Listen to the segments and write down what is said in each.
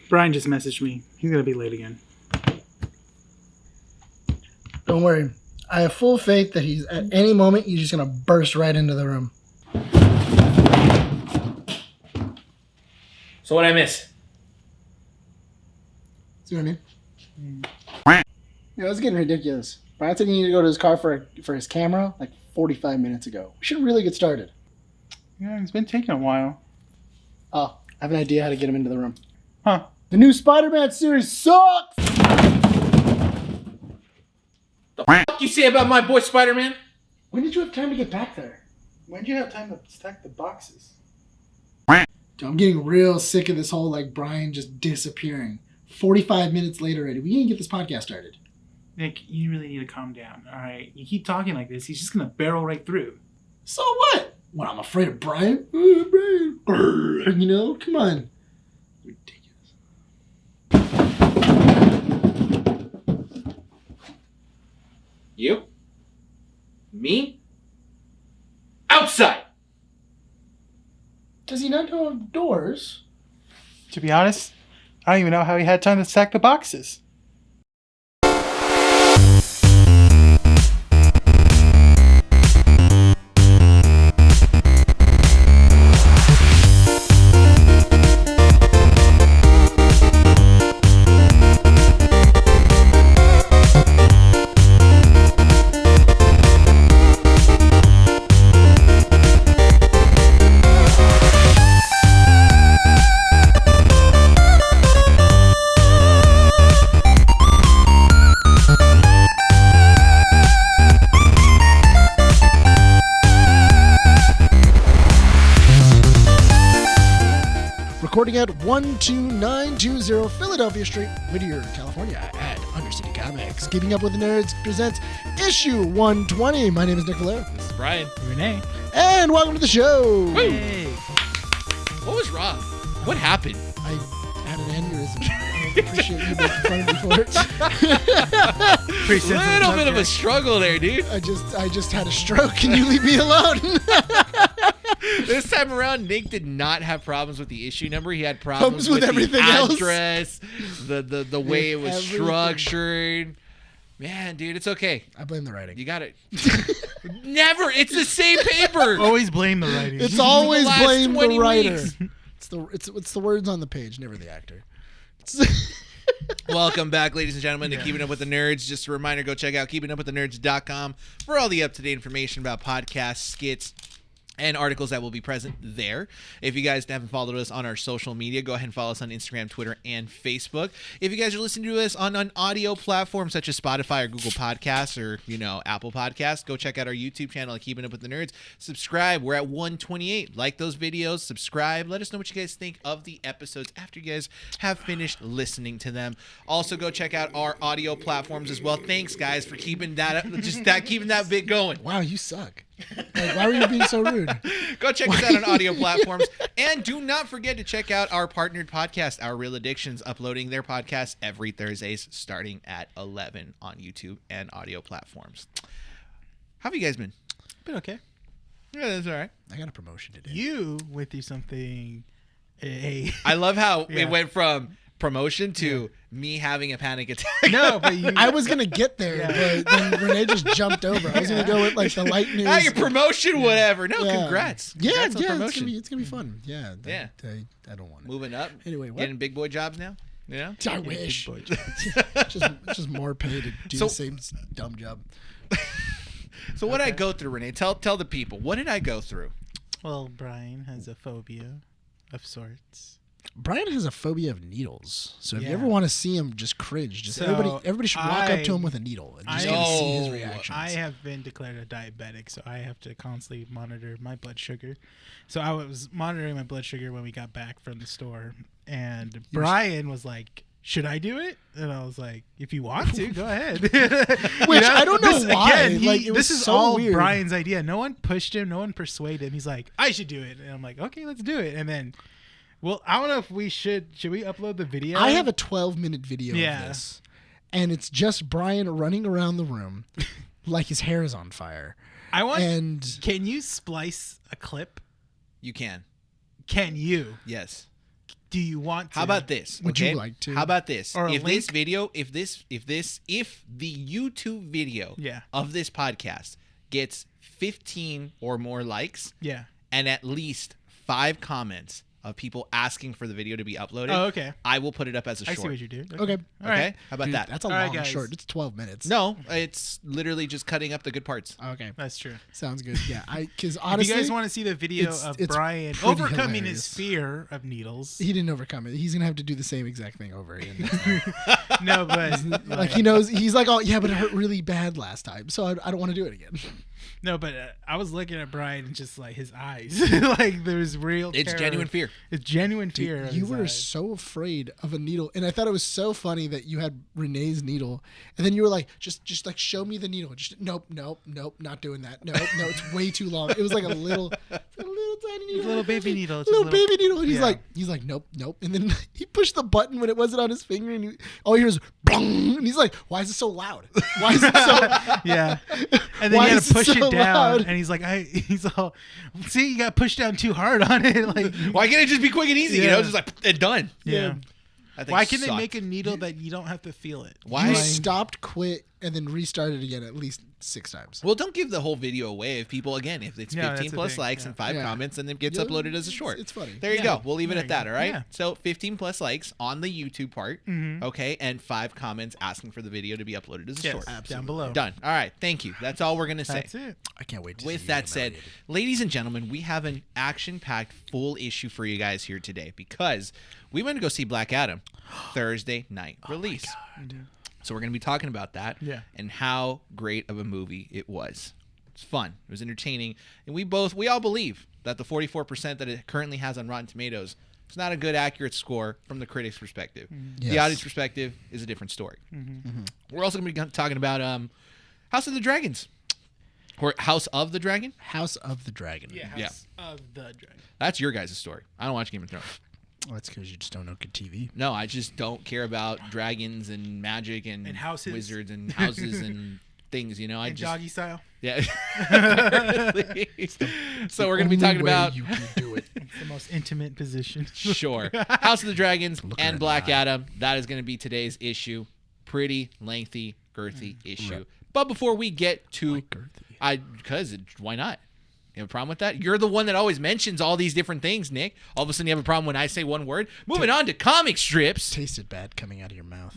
Bryan just messaged me. He's going to be late again. Don't worry. I have full faith that he's at any moment he's just going to burst right into the room. So what I miss? See what I mean? Yeah, it's getting ridiculous. Bryan said he needed to go to his car for his camera like 45 minutes ago. We should really get started. Yeah, it's been taking a while. Oh, I have an idea how to get him into the room. Huh. The new Spider-Man series sucks! The fuck you say about my boy Spider-Man? When did you have time to get back there? When did you have time to stack the boxes? Dude, I'm getting real sick of this whole like Bryan just disappearing. 45 minutes later already. We need to get this podcast started. Nick, you really need to calm down, all right? You keep talking like this, he's just going to barrel right through. So what? What, I'm afraid of Bryan? Bryan. You know, come on. Ridiculous. You? Me? Outside! Does he not know doors? To be honest, I don't even know how he had time to stack the boxes. Recording at 12920 Philadelphia Street, Whittier, California, at Undercity Comics. Keeping Up with the Nerds presents issue 120. My name is Nick Valera. This is Bryan. Renee. And welcome to the show. Hey. What was wrong? What happened? I had an aneurysm. I don't appreciate you making fun of me for it. Pretty sensitive Little bit of a subject. struggle there, dude. I just had a stroke. Can you leave me alone? This time around, Nick did not have problems with the issue number. He had problems With everything the else. address, the way it was Everything. structured. Man, dude, it's okay. I blame the writing. You got it. Never. It's the same paper. Always blame the writing. It's always last blame 20 the writer. weeks. It's the words on the page, never the actor. Welcome back, ladies and gentlemen, to Keeping Up with the Nerds. Just a reminder, go check out keepingupwiththenerd.com for all the up-to-date information about podcasts, skits, and articles that will be present there. If you guys haven't followed us on our social media, go ahead and follow us on Instagram, Twitter, and Facebook. If you guys are listening to us on an audio platform such as Spotify or Google Podcasts or, Apple Podcasts, go check out our YouTube channel at Keeping Up with the Nerds. Subscribe. We're at 128. Like those videos. Subscribe. Let us know what you guys think of the episodes after you guys have finished listening to them. Also, go check out our audio platforms as well. Thanks, guys, for keeping that keeping that bit going. Wow, you suck. Like, why were you being so rude? Go check us out on audio platforms. And do not forget to check out our partnered podcast, Our Real Addictions, uploading their podcast every Thursdays starting at 11 on YouTube and audio platforms. How have you guys been? Been okay. Yeah, that's all right. I got a promotion today. You went through something. I love how Yeah. it went from promotion to me having a panic attack. No, but you. I was gonna get there, but then Rene just jumped over. I was gonna go with like the light news. Your promotion, whatever. No, Yeah. congrats. Yeah, Congrats on yeah, promotion. it's gonna be fun. Yeah, Yeah. I don't want it. Moving up. Anyway, what? Getting big boy jobs now. I wish. just more pay to do the same dumb job. So what did I go through, Rene? Tell the people. What did I go through? Well, Bryan has a phobia of sorts. Bryan has a phobia of needles, so if you Yeah. ever want to see him just cringe, just So, everybody should walk up to him with a needle and just I- kind of see his Oh, reactions. I have been declared a diabetic, so I have to constantly monitor my blood sugar. So I was monitoring my blood sugar when we got back from the store, and Bryan was like, "Should I do it?" And I was like, "If you want to, go ahead." Which I don't know why. Again, Like, it was this is so all weird. Bryan's idea. No one pushed him. No one persuaded him. He's like, "I should do it," and I'm like, "Okay, let's do it." And then, well, I don't know if we should we upload the video? I have a 12-minute video Yeah. of this, and it's just Bryan running around the room like his hair is on fire. I want. And Can you splice a clip? You can. Can you? Yes. do you want to? How about this? Would you like to? How about this? Or a if link? this video, if the YouTube video Yeah. of this podcast gets 15 or more likes Yeah. and at least 5 comments of people asking for the video to be uploaded, Oh, okay. I will put it up as a I short. see what you do. Okay. All right. Okay? How about Dude, that? That's a All right, long guys. short. It's 12 minutes. No, it's literally just cutting up the good parts. Okay. That's true. Sounds good. Yeah. Because If honestly, you guys want to see the video it's- of it's Bryan pretty overcoming hilarious. his fear of needles, he didn't overcome it. He's gonna have to do the same exact thing over again. no, but Like he knows. He's like, oh yeah, but it hurt really bad last time, so I don't want to do it again. no, but I was looking at Bryan and just like his eyes, like there's real. It's terror. genuine fear. It's genuine fear. Dude, of you his were eyes. so afraid of a needle, and I thought it was so funny that you had Renee's needle, and then you were like, just like show me the needle. Just nope, not doing that. No, it's way too long. It was like a little tiny needle, It's a little baby needle. It's little a baby needle, and yeah. he's like, nope, and then he pushed the button when it wasn't on his finger, and all he hears, "Bong," and he's like, why is it so loud? Why is it so? Yeah. And then Why he had is to it push so it down, loud? and he's like, he's all, see, you got pushed down too hard on it. Like, Why can't it just be quick and easy? You Yeah. know, just like and done. yeah. That thing Why can't they sucked. make a needle that you don't have to feel it? Why? You stopped, quit, and then restarted again at least 6 times. Well, don't give the whole video away if people, again, if it's Yeah, 15 that's the plus thing, likes yeah. and 5 Yeah. comments, and then gets Yeah, uploaded as a short. it's funny. There you Yeah. go. We'll leave it There at you that, go. all right? Yeah. So 15 plus likes on the YouTube part, Mhm. okay, and 5 comments asking for the video to be uploaded as a Yes, short. down below. Done. All right. Thank you. That's all we're going to say. That's it. I can't wait to see With you that get said, humiliated. ladies and gentlemen, we have an action-packed full issue for you guys here today because we went to go see Black Adam Thursday night release. So we're going to be talking about that Yeah. and how great of a movie it was. It's fun. It was entertaining, and we all believe that the 44% that it currently has on Rotten Tomatoes is not a good accurate score from the critics' perspective. The Yes. audience perspective is a different story. We're also going to be talking about House of the Dragons. Or House of the Dragon? House of the Dragon. Yeah. Yeah. House of the Dragon. That's your guys' story. I don't watch Game of Thrones. Well, that's because you just don't know good TV. No, I just don't care about dragons and magic and houses. wizards and houses and things, you know. I And just doggy style. yeah. So we're going to be Only talking way about you can do it. It's the most intimate position. sure. House of the Dragons Look and her Black in the eye. Adam. That is going to be today's issue. Pretty lengthy, girthy issue. But before we get to girthy. why not? You have a problem with that? You're the one that always mentions all these different things, Nick. All of a sudden you have a problem when I say one word. Moving on to comic strips. Tasted bad coming out of your mouth.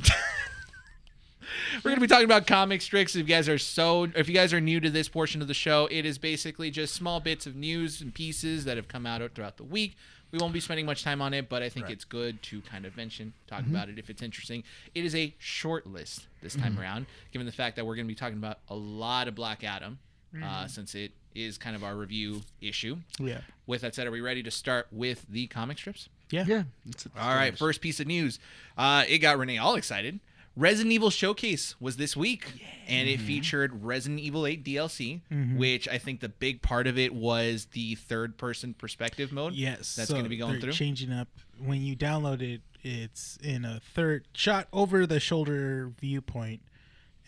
We're going to be talking about comic strips. If you guys are new to this portion of the show, it is basically just small bits of news and pieces that have come out throughout the week. We won't be spending much time on it, but I think it's good to kind of talk about it if it's interesting. It is a short list this time around, given the fact that we're going to be talking about a lot of Black Adam, since it is kind of our review issue. Yeah. With that said, are we ready to start with the comic strips? Yeah. Yeah. All right, first piece of news. It got Rene all excited. Resident Evil Showcase was this week, and it featured Resident Evil 8 DLC, which I think the big part of it was the third-person perspective mode. Yes. That's so going to be going they're through. changing up. When you download it, it's in a third shot over the shoulder viewpoint,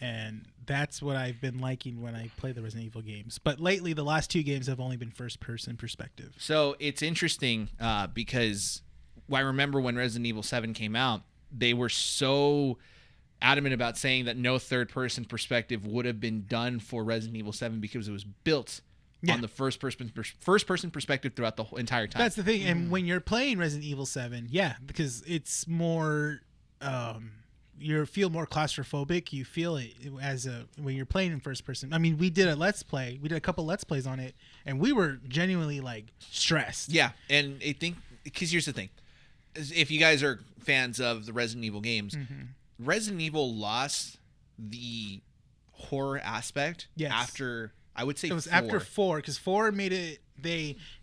and that's what I've been liking when I play the Resident Evil games. But lately, the last 2 games have only been first-person perspective. So it's interesting because I remember when Resident Evil 7 came out, they were so adamant about saying that no third-person perspective would have been done for Resident Evil 7 because it was built on the first-person perspective throughout the whole entire time. That's the thing. And when you're playing Resident Evil 7, because it's more, you feel more claustrophobic. You feel it when you're playing in first person. I mean, we did a couple Let's Plays on it, and we were genuinely like stressed. Yeah, and I think because here's the thing: if you guys are fans of the Resident Evil games, Resident Evil lost the horror aspect after, I would say, It was 4. after 4, because 4 made it.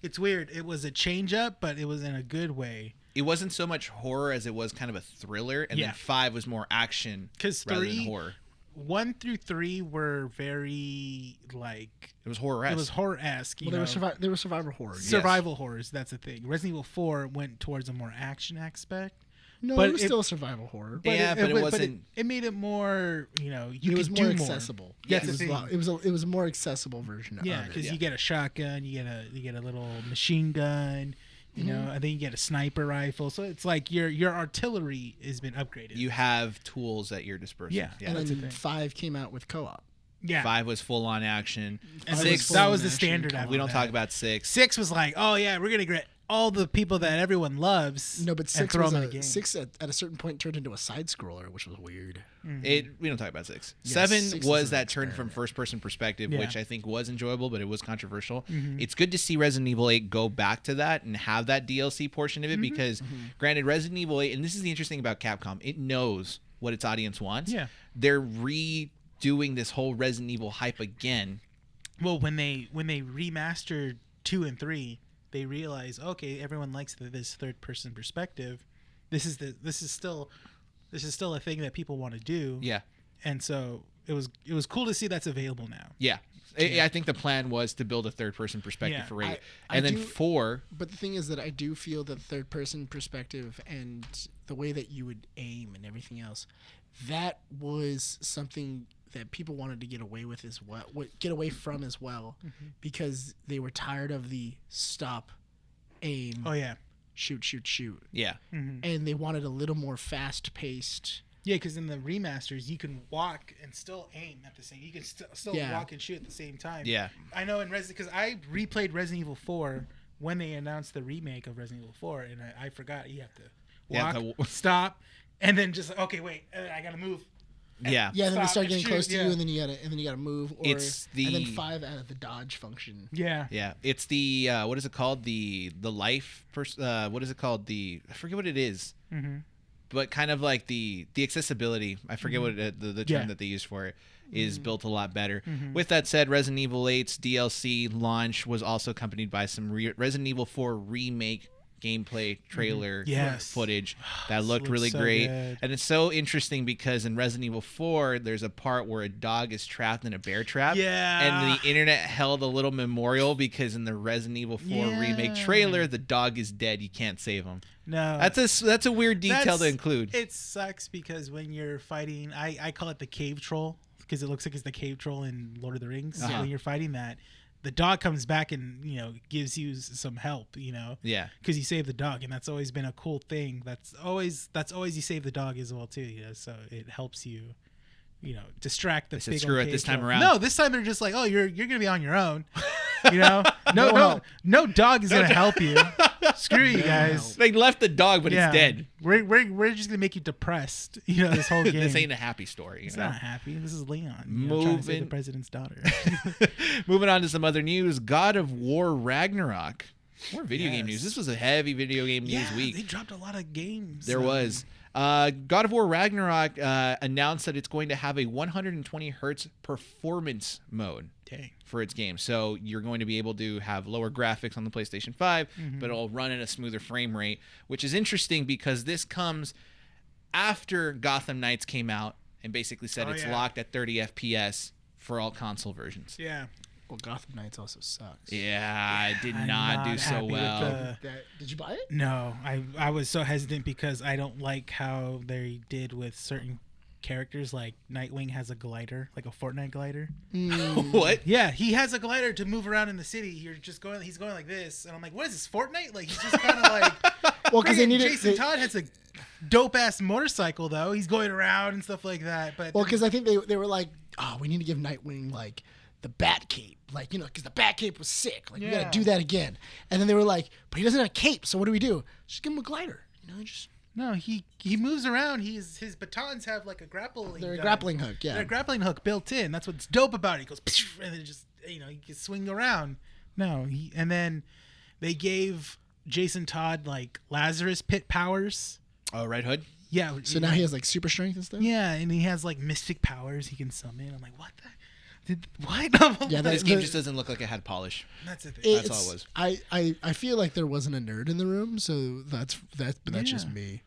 It's weird. It was a change up, but it was in a good way. It wasn't so much horror as it was kind of a thriller, and then 5 was more action rather than horror. 1 through 3 were very like It was horror-esque. It was horror-esque. Well, they were survival horrors. Survival horrors. That's the thing. Resident Evil 4 went towards a more action aspect. No, but it was still a survival horror. But it wasn't. It made it more. You it was could more do accessible. Yes, it was a more accessible version. Yeah, of it. because you get a shotgun, you get a little machine gun. You know, and then you get a sniper rifle. So it's like your artillery has been upgraded. You have tools at your disposal. Yeah. And that's the then thing. 5 came out with co-op. Yeah. 5 was full on action. And 6, that was the action, standard. come on. after we don't that. talk about 6. 6 was like, oh yeah, we're gonna get all the people that everyone loves. No, but and 6 throw was them in the game. 6 at a certain point turned into a side scroller, which was weird. We don't talk about 6. Yeah, 7 6 was is an that turn from experiment. first person perspective, Yeah. which I think was enjoyable, but it was controversial. It's good to see Resident Evil 8 go back to that and have that DLC portion of it because, granted, Resident Evil 8, and this is the interesting thing about Capcom, it knows what its audience wants. Yeah. They're redoing this whole Resident Evil hype again. Well, when they remastered 2 and 3, they realized, okay, everyone likes this third person perspective. This is still a thing that people want to do. Yeah. And so it was cool to see that's available now. Yeah. I think the plan was to build a third person perspective Yeah. for 8. I And then do- 4, But the thing is that I do feel that third person perspective and the way that you would aim and everything else, that was something that people wanted to get away with as well, get away from as well, because they were tired of the stop, aim, Oh yeah. shoot, yeah. and they wanted a little more fast paced. Yeah, because in the remasters you can walk and still aim at the same. You can still Yeah. walk and shoot at the same time. Yeah. I know in Resident, because I replayed Resident Evil 4 when they announced the remake of Resident Evil 4, and I forgot you have to You have walk, to stop, and then just okay, wait, I gotta move. Yeah. Yeah, then they Stop start and getting shoot, close to yeah. you, and then you gotta move. Or, It's and then the- 5 added the dodge function. Yeah. Yeah, it's the what is it called? The life what is it called? I forget what it is. But kind of like the accessibility. I forget what the term Yeah. that they use for it is built a lot better. With that said, Resident Evil 8's DLC launch was also accompanied by some Resident Evil 4 remake gameplay trailer Yes. footage that looked looks really so great. good. And it's so interesting because in Resident Evil 4 there's a part where a dog is trapped in a bear trap. Yeah. And the internet held a little memorial because in the Resident Evil 4 remake Yeah. trailer the dog is dead. You can't save him. No. That's a weird detail to include. It sucks because when you're fighting, I call it the cave troll because it looks like it's the cave troll in Lord of the Rings. Uh-huh. When you're fighting that, the dog comes back and gives you some help. Yeah. Because you save the dog, and that's always been a cool thing. That's always you save the dog as well too. So it helps you. Distract the They said, big "Screw old it, cave this time troll." around. No, this time they're just like, oh, you're gonna be on your own. No dog is gonna help you. Screw you guys. They left the dog, but it's dead. We're just gonna make you depressed. This whole game. This ain't a happy story. It's you know? not happy. This is Leon. Trying to save the Moving- president's daughter. Moving on to some other news. God of War Ragnarok. More video game Yes. news. This was a heavy video game news yeah, week. they dropped a lot of games. There was. God of War Ragnarok announced that it's going to have a 120 hertz performance mode Dang. for its game. So you're going to be able to have lower graphics on the PlayStation 5, but it'll run at a smoother frame rate, which is interesting because this comes after Gotham Knights came out and basically said Oh, it's yeah. locked at 30 FPS for all console versions. Yeah. Well, Gotham Knights also sucks. Yeah, it did I'm not do not so happy with well. Did you buy it? No, I was so hesitant because I don't like how they did with certain characters. Like Nightwing has a glider, like a Fortnite glider. What? Yeah, he has a glider to move around in the city. He's going like this, and I'm like, what is this, Fortnite? Like he's just kind of like. Well, because they needed. Jason Todd has a dope ass motorcycle though. He's going around and stuff like that. But Well, because I think they were like, oh, we need to give Nightwing like the Bat Cape, like because the Bat Cape was sick. Like we Yeah. gotta do that again. And then they were like, but he doesn't have a cape, so what do we do? Just give him a glider. Just no, he moves around. His batons have like a grappling. they're a gun. grappling hook. Yeah. They're a grappling hook built in. That's what's dope about it. He goes, and then just he can swing around. No, and then they gave Jason Todd like Lazarus Pit powers. Oh, Red Hood? Yeah. So now he has like super strength and stuff. Yeah, and he has like mystic powers he can summon. I'm like, what the? What? Yeah, This game just doesn't look like it had polish. That's the thing. That's all it was. I feel like there wasn't a nerd in the room, so that's just Yeah. me.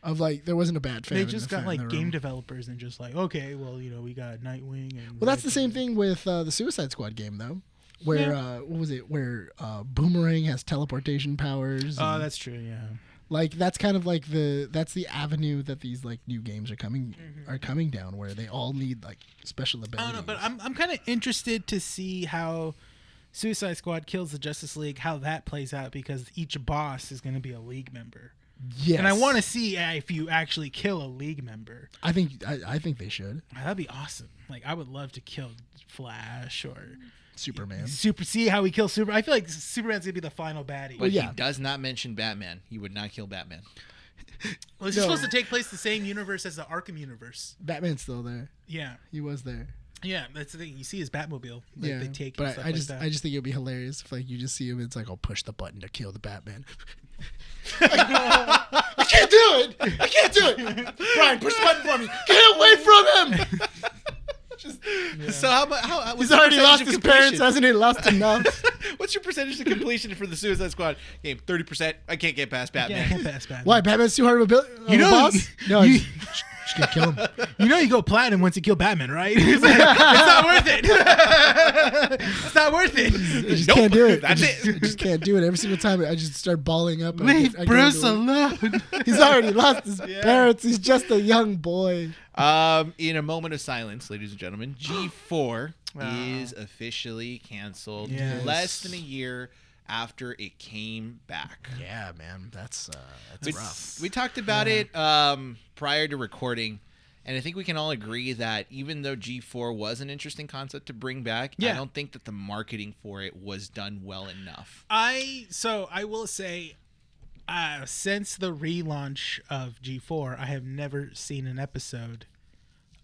Of like there wasn't a bad fan. They in just the got fan like in the game room. developers and just like, okay, well, we got Nightwing and. Well, that's the same thing with the Suicide Squad game though, where what was it? Where Boomerang has teleportation powers. Oh, and, that's true. Yeah. like that's kind of like that's the avenue that these like new games are coming down, where they all need like special I abilities. don't know, but I'm kind of interested to see how Suicide Squad kills the Justice League, how that plays out, because each boss is going to be a League member. Yes. And I want to see if you actually kill a League member. I think they should. That'd be awesome. Like, I would love to kill Flash or Superman. See how we kill Superman. I feel like Superman's going to be the final baddie. But he does not mention Batman. He would not kill Batman. Well, it's supposed to take place the same universe as the Arkham universe. Batman's still there. Yeah. He was there. Yeah, that's the thing. You see his Batmobile. Yeah, they take but stuff I just like that. I just think it would be hilarious if like you just see him. It's like I'll push the button to kill the Batman. I can't do it. I can't do it. Bryan, push the button for me. Get away from him. So how He's already lost his parents, hasn't he? Lost enough. What's your percentage of completion for the Suicide Squad game? 30%. I can't get past Batman. Yeah, I can't pass Batman. Why? Batman's too hard of a boss? No, you- just gonna kill him. You know you go platinum once you kill Batman, right? It's, like, it's not worth it. It's not worth it. I just can't do it. That's I just can't do it. Every single time I just start bawling up. Leave I Bruce go into it. alone. He's already lost his parents. He's just a young boy. In a moment of silence, ladies and gentlemen, G4 is officially canceled Yes. less than a year after it came back. Yeah, man, that's rough. We talked about it prior to recording, and I think we can all agree that even though G4 was an interesting concept to bring back, I don't think that the marketing for it was done well enough. I will say, since the relaunch of G4, I have never seen an episode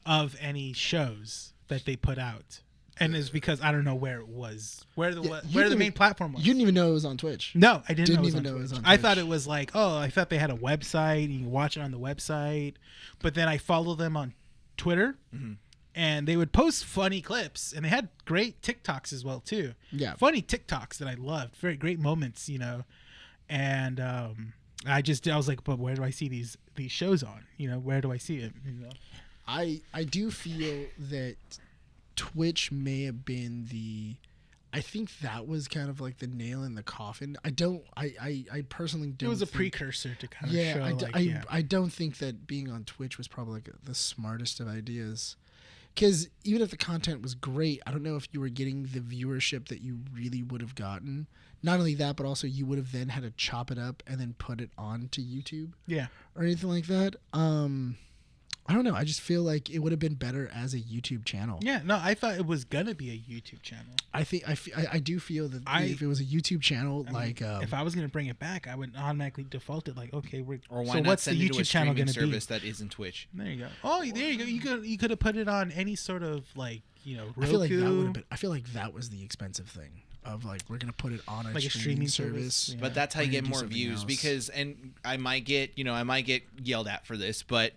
of any shows that they put out. And it's because I don't know where it was, where the main platform was. You didn't even know it was on Twitch. No, I didn't even know know it was on I Twitch. thought it was like, I thought they had a website. You can watch it on the website. But then I follow them on Twitter, and they would post funny clips, and they had great TikToks as well too. Yeah, funny TikToks that I loved, very great moments, you know. And I was like, but where do I see these shows on? You know, where do I see it? You know, I do feel that Twitch may have been I think that was kind of like the nail in the coffin. I personally don't. It was a think, precursor to kind of show. I don't think that being on Twitch was probably like the smartest of ideas. Because even if the content was great, I don't know if you were getting the viewership that you really would have gotten. Not only that, but also you would have then had to chop it up and then put it onto YouTube. Yeah. Or anything like that. I don't know. I just feel like it would have been better as a YouTube channel. Yeah, no, I thought it was gonna be a YouTube channel. I do feel that if it was a YouTube channel, if I was gonna bring it back, I would automatically default it like, okay, or why so not what's send the it to a YouTube channel streaming gonna service be? that isn't Twitch? There you go. Oh, there you go. You could have put it on any sort of like, you know, Roku. I feel like that would have been. I feel like that was the expensive thing of like we're gonna put it on a streaming service. Yeah. But that's how you get more views because, and I might get yelled at for this, but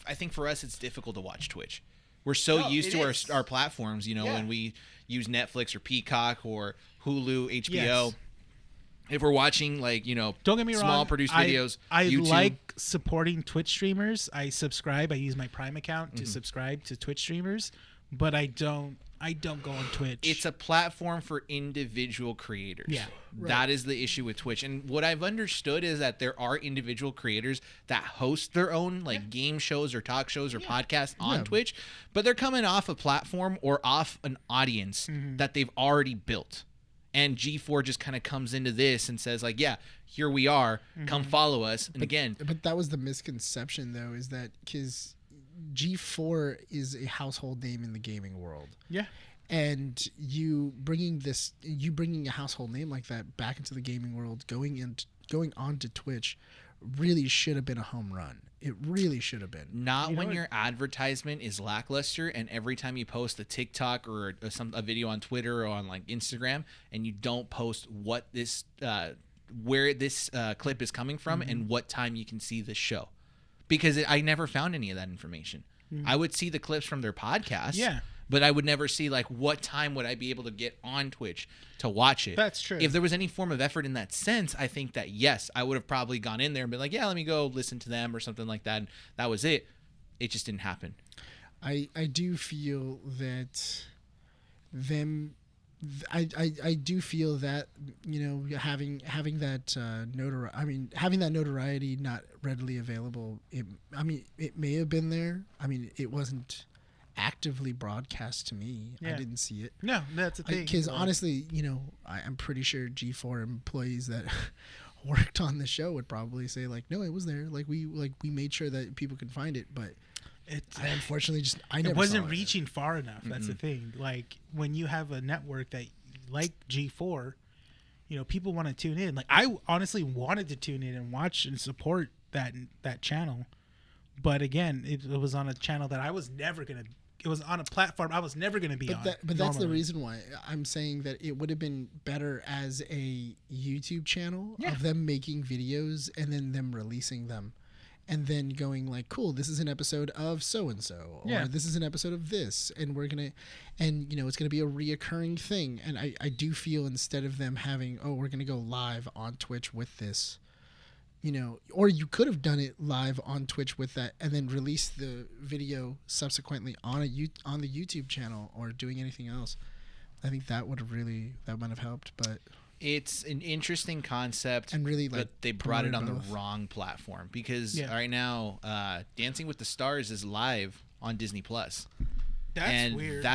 I think for us it's difficult to watch Twitch. We're so used to our platforms, you know, when we use Netflix or Peacock or Hulu, HBO. Yes. If we're watching like, you know, don't get me small wrong, produced videos, I YouTube. like supporting Twitch streamers. I subscribe. I use my Prime account to subscribe to Twitch streamers, but I don't go on Twitch. It's a platform for individual creators. Yeah. Right. That is the issue with Twitch. And what I've understood is that there are individual creators that host their own like game shows or talk shows or podcasts on Twitch, but they're coming off a platform or off an audience that they've already built. And G4 just kind of comes into this and says like, yeah, here we are, come follow us. And but that was the misconception though, is that because G4 is a household name in the gaming world. Yeah. And you bringing a household name like that back into the gaming world, going on to Twitch really should have been a home run. It really should have been. Not when your advertisement is lackluster and every time you post a TikTok or a video on Twitter or on like Instagram and you don't post what this where this clip is coming from and what time you can see the show. Because I never found any of that information. I would see the clips from their podcast, but I would never see like what time would I be able to get on Twitch to watch it. That's true. If there was any form of effort in that sense, I think that yes, I would have probably gone in there and been like, yeah, let me go listen to them or something like that. And that was it. It just didn't happen. I do feel that I do feel that, you know, having that notoriety not readily available. It may have been there. I mean, it wasn't actively broadcast to me. I Yeah. didn't see it. No, that's the thing. Because honestly, I'm pretty sure G4 employees that worked on the show would probably say like, no, it was there. Like we made sure that people could find it, but I unfortunately never it wasn't saw it. reaching far enough. That's the thing. Like when you have a network that like G4, people want to tune in. Like I honestly wanted to tune in and watch and support that channel, but again, it was on a channel that I was never gonna. It was on a platform I was never gonna be on. But that's the reason why I'm saying that it would have been better as a YouTube channel of them making videos and then them releasing them. And then going like, cool, this is an episode of so-and-so, or this is an episode of this, and it's going to be a reoccurring thing. And I do feel instead of them having, we're going to go live on Twitch with this, or you could have done it live on Twitch with that and then release the video subsequently on the YouTube channel or doing anything else. I think that might have helped, but... It's an interesting concept, and really, but they brought it on the wrong platform because right now, Dancing with the Stars is live on Disney Plus. That's weird.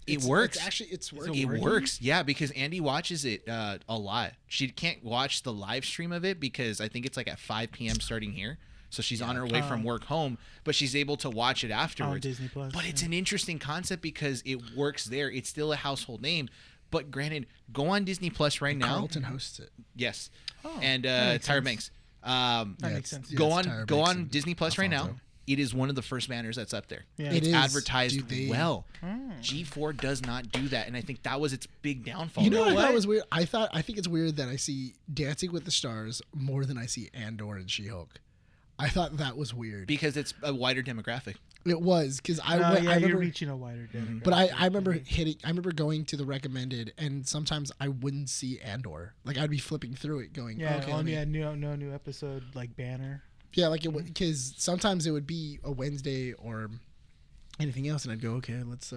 It works. It's working. It works, yeah, because Andy watches it a lot. She can't watch the live stream of it because I think it's like at 5 p.m. starting here. So she's on her way from work home, but she's able to watch it afterwards. On Disney Plus. But it's an interesting concept because it works there. It's still a household name. But granted, go on Disney Plus right now. Carlton hosts it. Yes. And Tyra Banks. That makes sense. Go on Disney Plus right now. It is one of the first banners that's up there. Yeah. It's advertised well. G4 does not do that, and I think that was its big downfall. You know what? That was weird. I think it's weird that I see Dancing with the Stars more than I see Andor and She-Hulk. I thought that was weird because it's a wider demographic. It was because I remember you're reaching a wider demographic. But I remember going to the recommended, and sometimes I wouldn't see Andor. Like I'd be flipping through it, going, no new episode like banner. Yeah, like it because sometimes it would be a Wednesday or anything else, and I'd go, okay, let's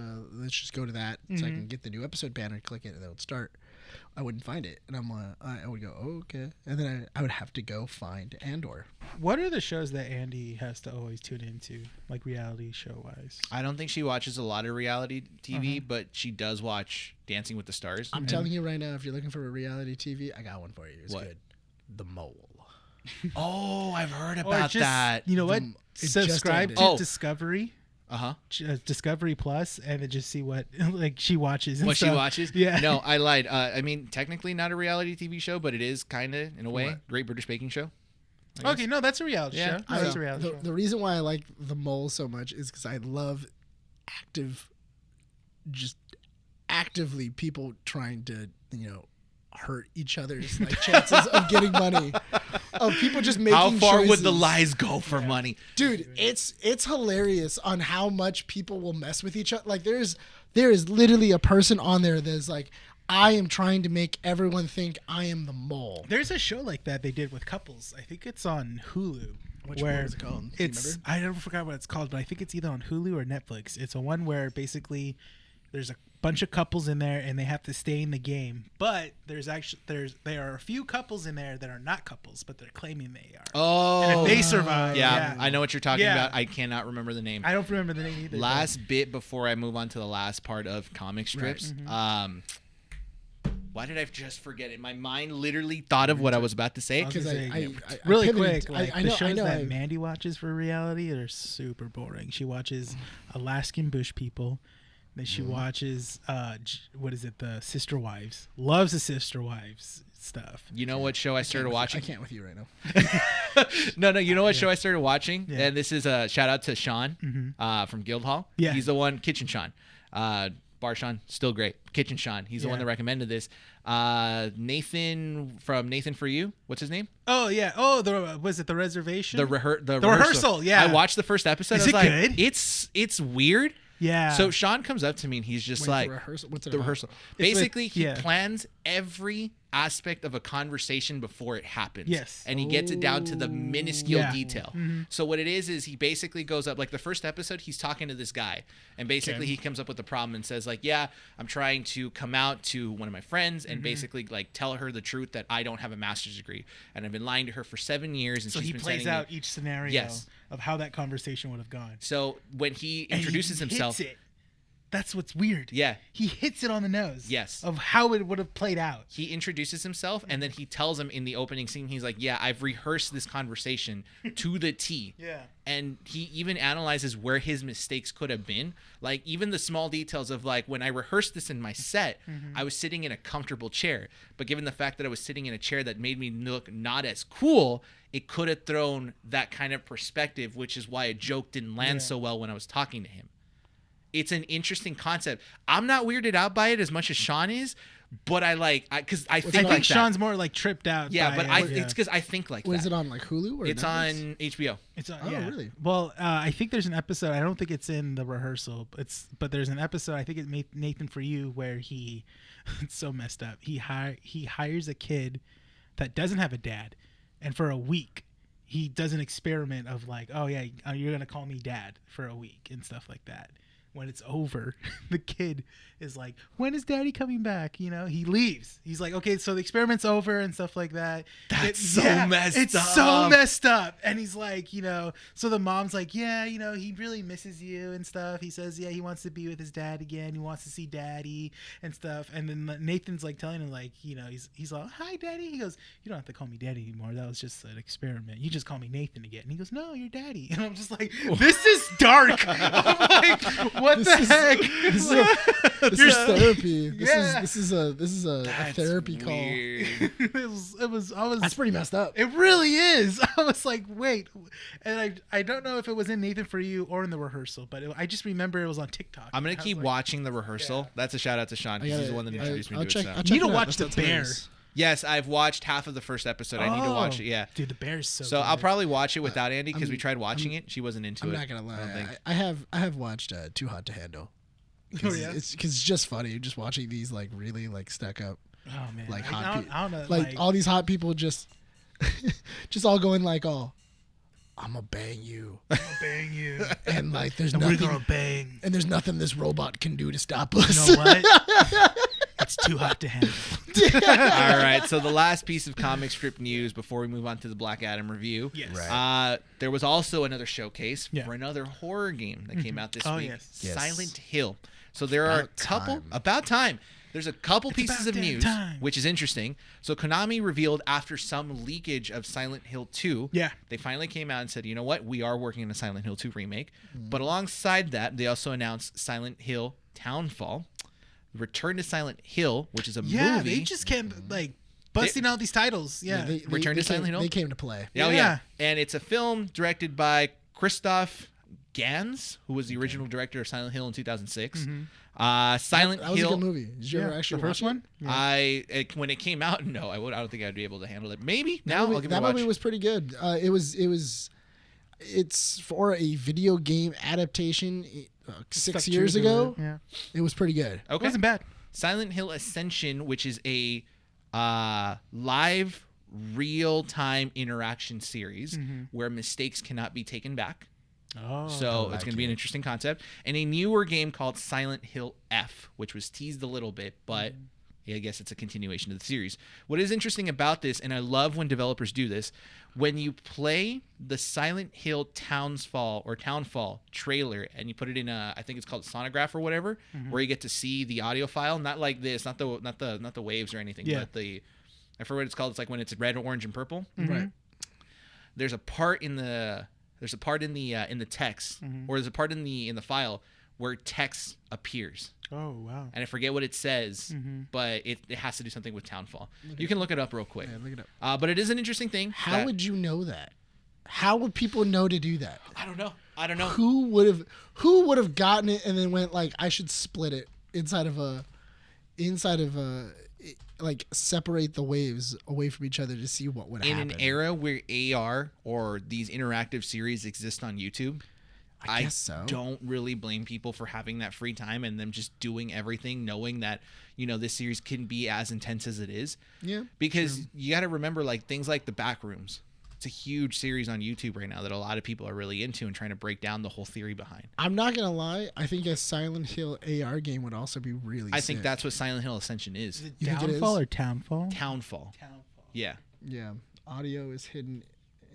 just go to that so I can get the new episode banner, click it, and it would start. I wouldn't find it, and I would go, oh, okay, and then I would have to go find Andor. What are the shows that Andy has to always tune into, like reality show wise? I don't think she watches a lot of reality TV, but she does watch Dancing with the Stars. I'm telling you right now, if you're looking for a reality TV, I got one for you. It's good. The Mole. Oh, I've heard about that. You know what? Subscribe to Discovery. Discovery Plus, and then just see what she watches. And she watches? Yeah. No, I lied. I mean, technically not a reality TV show, but it is kind of in a way. Great British Baking Show. Okay, no, that's a reality show. That's a reality show. The reason why I like The Mole so much is because I love actively people trying to hurt each other's chances of getting money. Of people just making How far choices. would the lies go for money? Dude, it's hilarious on how much people will mess with each other. Like there is literally a person on there that's like, I am trying to make everyone think I am the mole. There's a show like that they did with couples. I think it's on Hulu. Which one is it called? I never forgot what it's called, but I think it's either on Hulu or Netflix. It's a one where basically there's a bunch of couples in there and they have to stay in the game, but there are a few couples in there that are not couples, but they're claiming they are. Oh, and if they survive, I know what you're talking about. I cannot remember the name. I don't remember the name either. Last bit before I move on to the last part of comic strips. Right. Why did I just forget it? My mind literally thought of what I was about to say. Because really quick, the shows that Mandy watches for reality are super boring. She watches Alaskan Bush People. Then she watches, the Sister Wives. Loves the Sister Wives stuff. You know what show I started watching? I can't with you right now. No, you know what show I started watching? Yeah. And this is a shout out to Sean from Guildhall. Yeah. He's the one, Kitchen Sean. Bar Sean, still great. Kitchen Sean, he's the one that recommended this. Nathan from Nathan For You. What's his name? Oh, yeah. Oh, was it The Reservation? The rehearsal, yeah. I watched the first episode. Is it good? It's weird. Yeah. So Sean comes up to me and he's just like, What's the rehearsal. Basically, he plans every aspect of a conversation before it happens. Yes. And he gets it down to the minuscule detail. So what it is he basically goes up, like the first episode, he's talking to this guy. And basically he comes up with a problem and says like, yeah, I'm trying to come out to one of my friends and basically like tell her the truth that I don't have a master's degree. And I've been lying to her for 7 years. And so she's he been plays out each scenario. Yes. of how that conversation would have gone. So when he And introduces he himself, hits it. That's what's weird. yeah, He hits it on the nose. Yes. Of how it would have played out. he introduces himself, and then he tells him in the opening scene, he's like, yeah, I've rehearsed this conversation to the T. Yeah. And he even analyzes where his mistakes could have been. Like, even the small details of, like, when I rehearsed this in my set, I was sitting in a comfortable chair. But given the fact that I was sitting in a chair that made me look not as cool, it could have thrown that kind of perspective, which is why a joke didn't land so well when I was talking to him. It's an interesting concept. I'm not weirded out by it as much as Sean is, but because I think I like think that. Sean's more like tripped out. Yeah, by but it. it's because I think like What that. is it on, like Hulu or It's Netflix? on HBO. It's Oh, really? Well, I think there's an episode. I don't think it's in the rehearsal. But there's an episode. I think it's Nathan For You where he, it's so messed up. He hires a kid that doesn't have a dad, and for a week, he does an experiment of like, oh yeah, you're gonna call me dad for a week and stuff like that. When it's over, the kid is like, when is daddy coming back? You know, he leaves. He's like, okay, so the experiment's over and stuff like that. That's so messed up. It's so messed up. And he's like, you know, so the mom's like, yeah, you know, he really misses you and stuff. He says, yeah, he wants to be with his dad again. He wants to see daddy and stuff. And then Nathan's like telling him, like, you know, he's like, hi, daddy. He goes, you don't have to call me daddy anymore. That was just an experiment. You just call me Nathan again. And he goes, no, you're daddy. And I'm just like, this is dark. I'm like, what the heck? This is therapy. This is a That's therapy call. weird. it was I was That's pretty messed up. It really is. I was like, wait, and I don't know if it was in Nathan For You or in the rehearsal, but I just remember it was on TikTok. I'm gonna I was keep like, watching the rehearsal. Yeah. That's a shout out to Sean because he's the one that introduced me to it. So. I'll You check need to it out. watch That's The Bear. hilarious. Yes, I've watched half of the first episode. I need to watch it. Yeah. Dude, The Bear's so. So good. I'll probably watch it without Andy because we I'm- tried watching it. She wasn't into I'm it. not gonna I don't lie. think. I have watched Too Hot to Handle. Oh yeah. It's just funny just watching these like really like stuck up Oh man. like I hot don't, people. I don't know. Like all these hot people just just all going like, oh, I'm gonna bang you, I'll bang you. and like there's And we're nothing, gonna bang. and there's nothing this robot can do to stop You us. know what? It's too hot to handle. All right. So the last piece of comic strip news before we move on to the Black Adam review. Yes. Right. There was also another showcase Yeah. for another horror game that came out this Oh, week. yes. Yes. Silent Hill. So there are a About couple time. about time. There's a couple pieces about of damn news, time. which is interesting. So Konami revealed after some leakage of Silent Hill 2, Yeah. they finally came out and said, you know what, we are working on a Silent Hill 2 remake. Mm. But alongside that, they also announced Silent Hill Townfall, Return to Silent Hill, which is a Yeah, movie. they just kept like busting out these titles. Yeah. Return to Silent came, Hill? They came to play. Oh, Yeah. yeah. And it's a film directed by Christoph Gans, who was the original director of Silent Hill in 2006. Silent That was Hill. a good movie. Did you ever actually the first watch one? When it came out, no, I don't think I'd be able to handle it. Maybe now That I'll give movie, it a watch. movie was pretty good. It's for a video game adaptation. 6 Stuck years true to ago, it. Yeah. it was pretty good. It Okay. wasn't bad. Silent Hill Ascension, which is a live, real-time interaction series where mistakes cannot be taken back. Oh. So I it's going to be an like interesting concept. And a newer game called Silent Hill F, which was teased a little bit, but I guess it's a continuation of the series. What is interesting about this, and I love when developers do this, when you play the Silent Hill Townfall trailer and you put it in I think it's called a sonograph or whatever, where you get to see the audio file, not like this, not the waves or anything, Yeah. but I forget what it's called. It's like when it's red, orange, and purple. Right. There's a part in the text, or there's a part in the file where text appears, Oh wow. and I forget what it says, but it has to do something with Townfall. You can look it up real quick. Yeah, look it up. But it is an interesting thing. How would you know that? How would people know to do that? I don't know. Who would have gotten it and then went like, I should split it inside of a like separate the waves away from each other to see what would In happen. an era where AR or these interactive series exist on YouTube, I guess so. don't really blame people for having that free time and them just doing everything, knowing that, this series can be as intense as it is. Yeah. Because you got to remember, like, things like The Backrooms. It's a huge series on YouTube right now that a lot of people are really into and trying to break down the whole theory behind. I'm not gonna lie. I think a Silent Hill AR game would also be really. I think sick. that's what Silent Hill Ascension is. Is it You think it Downfall is? or Townfall? Townfall. Townfall. Yeah. Yeah. Audio is hidden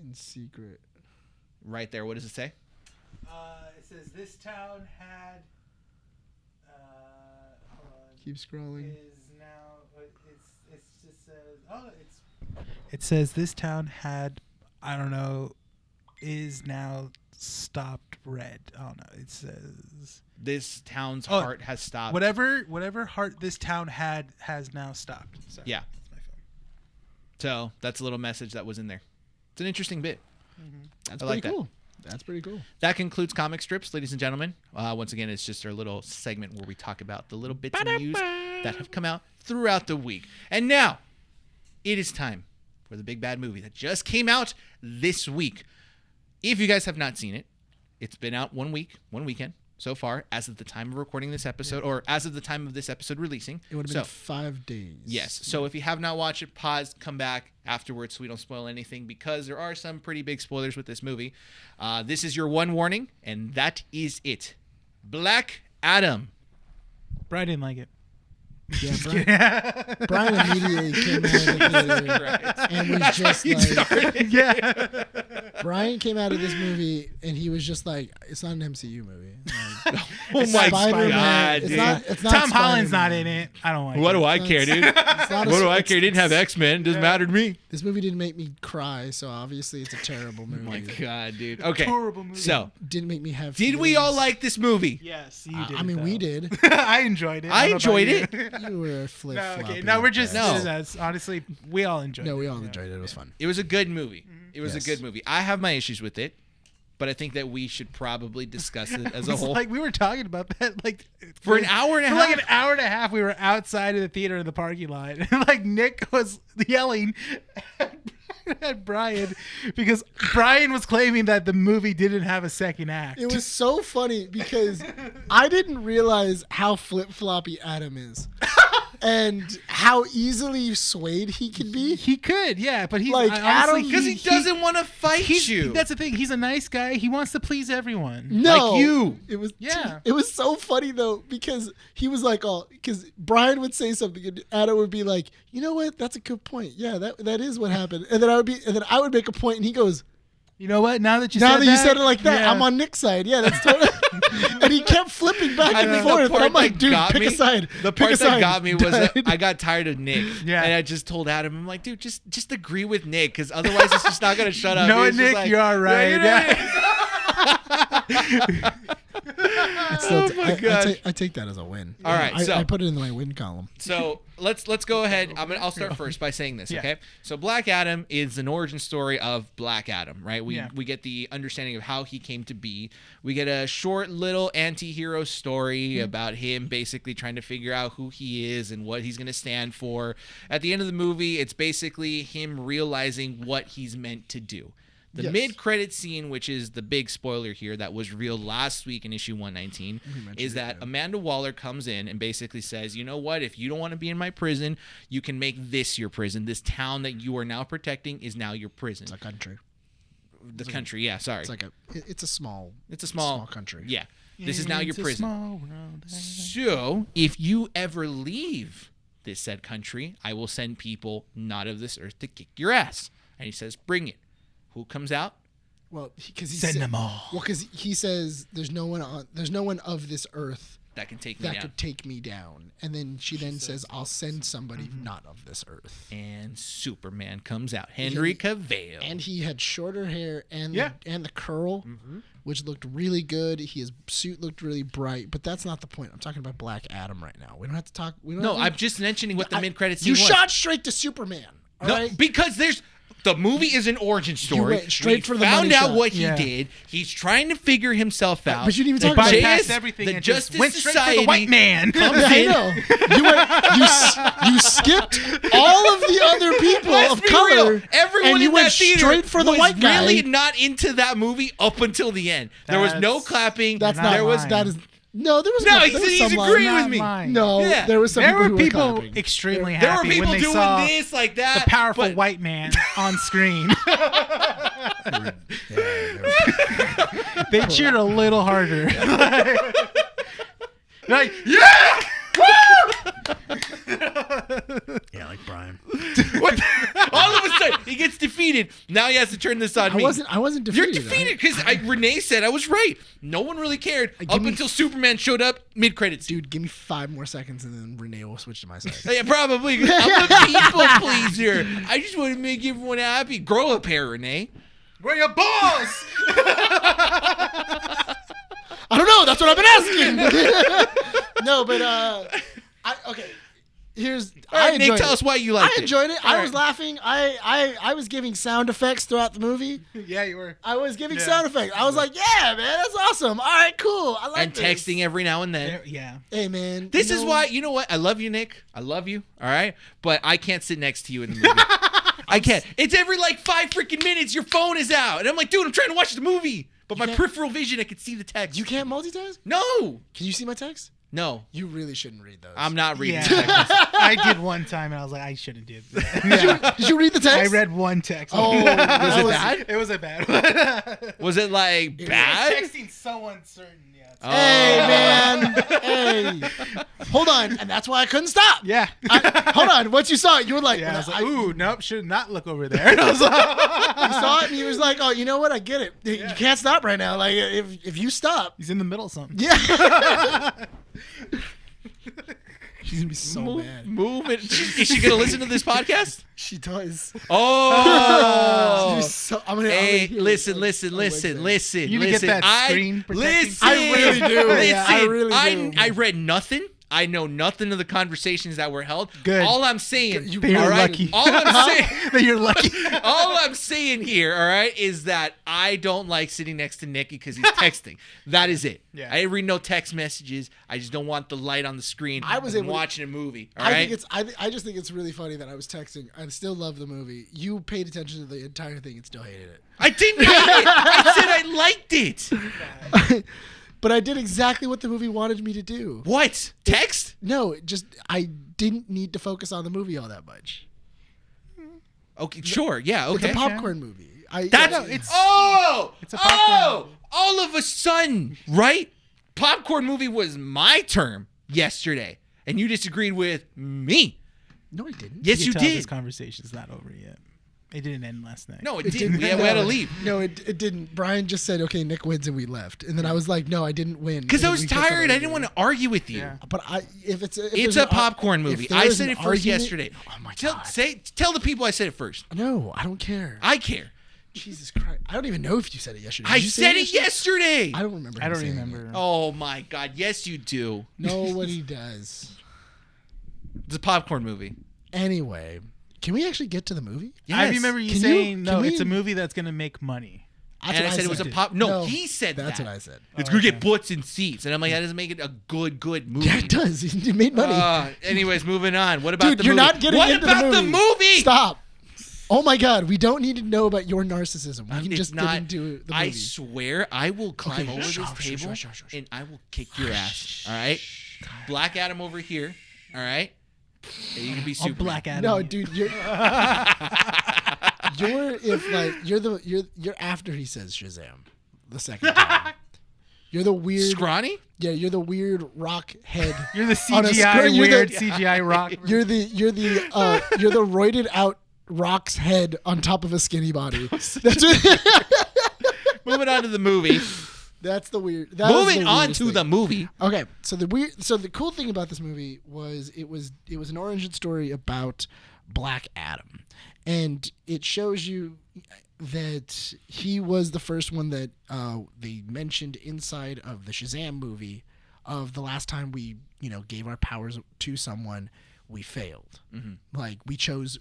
in secret. right there. What does it say? It says this town had. Hold on. Keep scrolling. Is now. It's just says. Oh, it's. It says this town had. I don't know. Is now stopped red. Oh no! It says This town's heart has stopped. Whatever heart this town had has now stopped. Sorry. Yeah. That's my phone. So that's a little message that was in there. It's an interesting bit. That's I like pretty that. cool. That's pretty cool. That concludes comic strips, ladies and gentlemen. Once again, it's just our little segment where we talk about the little bits of news that have come out throughout the week. And now, it is time for the big bad movie that just came out this week. If you guys have not seen it, it's been out 1 weekend so far, as of the time of recording this episode, or as of the time of this episode releasing. It would have been 5 days. Yes. So if you have not watched it, pause, come back afterwards so we don't spoil anything, because there are some pretty big spoilers with this movie. This is your one warning, and that is it. Black Adam. Brian didn't like it. Yeah, Bryan immediately came out of the theater and was just like, Yeah. Bryan came out of this movie and he was just like, it's not an MCU movie. Like, Oh it's my Spider-Man. God, It's dude. not. It's not. Tom Holland's not Spider-Man. in it. I don't like What it. do I care, dude? It's not a- What do I it's- care? It didn't have X-Men. It doesn't matter to me. This movie didn't make me cry, so obviously it's a terrible movie. Oh my God, dude. Okay. Horrible movie. So, Didn't make me have. did we all feelings. like this movie? Yes, you did. I mean, though. we did. I enjoyed it. I don't know enjoyed about it. you. You were flip No, flopping. okay. No, we're just. No. That's honestly, we all enjoyed it. No, we all Yeah. enjoyed it. It was fun. It was a good movie. It was Yes. a good movie. I have my issues with it, but I think that we should probably discuss it as a It's whole. like we were talking about that like For an hour and a for half? like an hour and a half we were outside of the theater in the parking lot and like Nick was yelling at Bryan because Bryan was claiming that the movie didn't have a second act. It was so funny because I didn't realize how flip floppy Adam is, and how easily swayed he could be. He could, yeah, but he's Like, honestly, Adam- Because he doesn't want to fight you. That's the thing. He's a nice guy. He wants to please everyone. No, Like you. It was Yeah. It was so funny though because he was like, "Oh," because Bryan would say something and Adam would be like, "You know what? That's a good point. Yeah, that is what happened." And then I would make a point, and he goes, You know what? Now that you "Now said that you said it like that, yeah. I'm on Nick's side. Yeah, that's totally." And he kept flipping back I and think forth. the And part I'm like, that "Dude, got pick me, a side." the Pick a part that side. got me was that I got tired of Nick. Yeah. And I just told Adam, I'm like, dude, just agree with Nick, because otherwise it's just not going to shut up. You know He's what, just Nick? like, You're all right. you know what Yeah. So Oh my gosh. I take that as a win. All right, I, so- I put it in my win column. So let's go ahead. I'll start first by saying this, Yeah. okay? So Black Adam is an origin story of Black Adam, right? We Yeah. get the understanding of how he came to be. We get a short little anti-hero story about him basically trying to figure out who he is and what he's going to stand for. At the end of the movie, it's basically him realizing what he's meant to do. The Yes. mid-credit scene, which is the big spoiler here that was revealed last week in issue 119, is that Amanda Waller comes in and basically says, you know what, if you don't want to be in my prison, you can make this your prison. This town that you are now protecting is now your prison. It's a country. The country, yeah, sorry. It's a small. It's a small country. Yeah. This is now your It's a prison. small world. So, if you ever leave this said country, I will send people not of this earth to kick your ass. And he says, bring it. Who comes out? Well, because he Send said, them all. Well, because he says there's no one of this earth That can take me that down. could take me down, and then she then says, "I'll send somebody not of this earth." And Superman comes out. Henry Cavill. And he had shorter hair and Yeah. and the curl, Mm-hmm. which looked really good. His suit looked really bright, but that's not the point. I'm talking about Black Adam right now. We don't have to talk. We don't No, have I'm to, just mentioning what the mid-credit scene You was. shot straight to Superman. All No, right. because the movie is an origin story. went straight We for the found money out shot. what he Yeah. did. He's trying to figure himself out. But you didn't even The talk about it. Bypassed JS everything the and just Justice went straight Society for the white man. comes I in. know. You skipped all of the other people Let's of be color, real. Everyone and you in went that theater straight for the was white guy. really not into that movie up until the end. There was no That's- clapping. That's Not not. there was lying. That is no. There was No, no. he there said was he's some agreeing line. with Not me. mine. No, Yeah. there was some There people were who were people clapping. extremely There were happy people when they doing saw this like that. the powerful but white man on screen. They cheered a little harder. Like, yeah! Yeah, like Bryan. What? All of a sudden, he gets defeated. defeated. Now he has to turn this on me. I wasn't defeated. You're defeated because Rene said I was right. No one really cared up until Superman showed up mid-credits. Dude, give me 5 more seconds and then Rene will switch to my side. Yeah, probably. I'm a people pleaser. I just want to make everyone happy. Grow up hair, Rene. Grow your balls. I don't know. That's what I've been asking. No, but okay. I enjoyed Nick, tell us why you liked it. I enjoyed it. All I right. was laughing. I was giving sound effects throughout the movie. Yeah, you were. I was giving sound effects. I was like, yeah, man, that's awesome. All right, cool. I like And this. texting every now and then. Yeah. Hey, man. This is why, you know what? I love you, Nick. I love you. All right? But I can't sit next to you in the movie. I can't. It's every 5 freaking minutes your phone is out. And I'm like, dude, I'm trying to watch the movie. But my peripheral vision, I can see the text. You can't multitask? No. Can you see my text? No. You really shouldn't read those. I'm not reading Yeah. text. I did one time and I was like, I shouldn't do that. Did you read the text? I read one text. Oh, Was it bad? It was a bad one. Was it bad? Texting so uncertain. Yeah. Oh. Hey, man. Hey. Hold on. And that's why I couldn't stop. Yeah. Hold on. Once you saw it, you were like, Yeah, I was like, you ooh, nope, should not look over there. And I was like, saw it and you was like, oh, you know what? I get it. You can't stop right now. Like, if you stop. he's in the middle of something. Yeah. She's gonna be so mad. Move it. Is she going to listen to this podcast? She does. Oh. I'm gonna Hey, hear listen. You need to get that screen protecting. Listen. I really do. Listen. Yeah, I really do. I read nothing. I know nothing of the conversations that were held. Good. All I'm saying, You- You're all right? lucky. All I'm saying, That you're lucky. all I'm saying here, all right, is that I don't like sitting next to Nicky because he's texting. That is it. Yeah. I didn't read no text messages. I just don't want the light on the screen. I was I'm able to- watching a movie. All I right. think it's. I just think it's really funny that I was texting. I still love the movie. You paid attention to the entire thing and still hated it. I didn't hate it. I said I liked it. But I did exactly what the movie wanted me to do. What? Text? No, I didn't need to focus on the movie all that much. Okay, sure. Yeah, okay. It's a popcorn movie. It's a popcorn Oh! All of a sudden, right? Popcorn movie was my term yesterday, and you disagreed with me. No, I didn't. Yes, you tell This did. conversation's not over yet. It didn't end last night. No, it didn't. We had to leave. No, it didn't. Brian just said, "Okay, Nick wins," and we left. And then I was like, "No, I didn't win." Because I And was we kept tired. I on didn't want to arguing. argue with you. Yeah. But if It's there's a an popcorn if movie. there I is said an it first argument- yesterday. Oh my god! Tell the people I said it first. No, I don't care. I care. Jesus Christ! I don't even know if you said it yesterday. I Did you say said it yesterday. I don't remember. I him don't saying remember. Oh my God! Yes, you do. it. Nobody does. It's a popcorn movie. Anyway, can we actually get to the movie? Yes. I remember you Can saying, you- no, can we- it's a movie that's going to make money. That's And what I said it was a said. pop. No, he said That's that. what I said. It's gonna get butts and seats, and I'm like, that doesn't make it a good movie. Yeah, it does. It made money. Anyways, moving on. What about Dude, the you're movie? not getting what into about the movie. Stop. Oh my God, we don't need to know about your narcissism. We can It's just not, get into the movie. I swear, I will climb Okay, over sure, this sure, table sure. and I will kick your ass. All right, Black Adam over here. All right, and you can be I'll Superman. black Adam. No, you. dude, you're you're after he says Shazam the second time. You're the weird Scrawny. you're the weird rock head. You're the on a CGI screen. You're weird the- CGI rock. You're the roided out rock's head on top of a skinny body. That's Moving on to the movie. that's the weird. That was Moving the on weirdest to thing. the movie. Okay, so the cool thing about this movie was it was an origin story about Black Adam, and it shows you that he was the first one that they mentioned inside of the Shazam movie of the last time we gave our powers to someone, we failed. Like we chose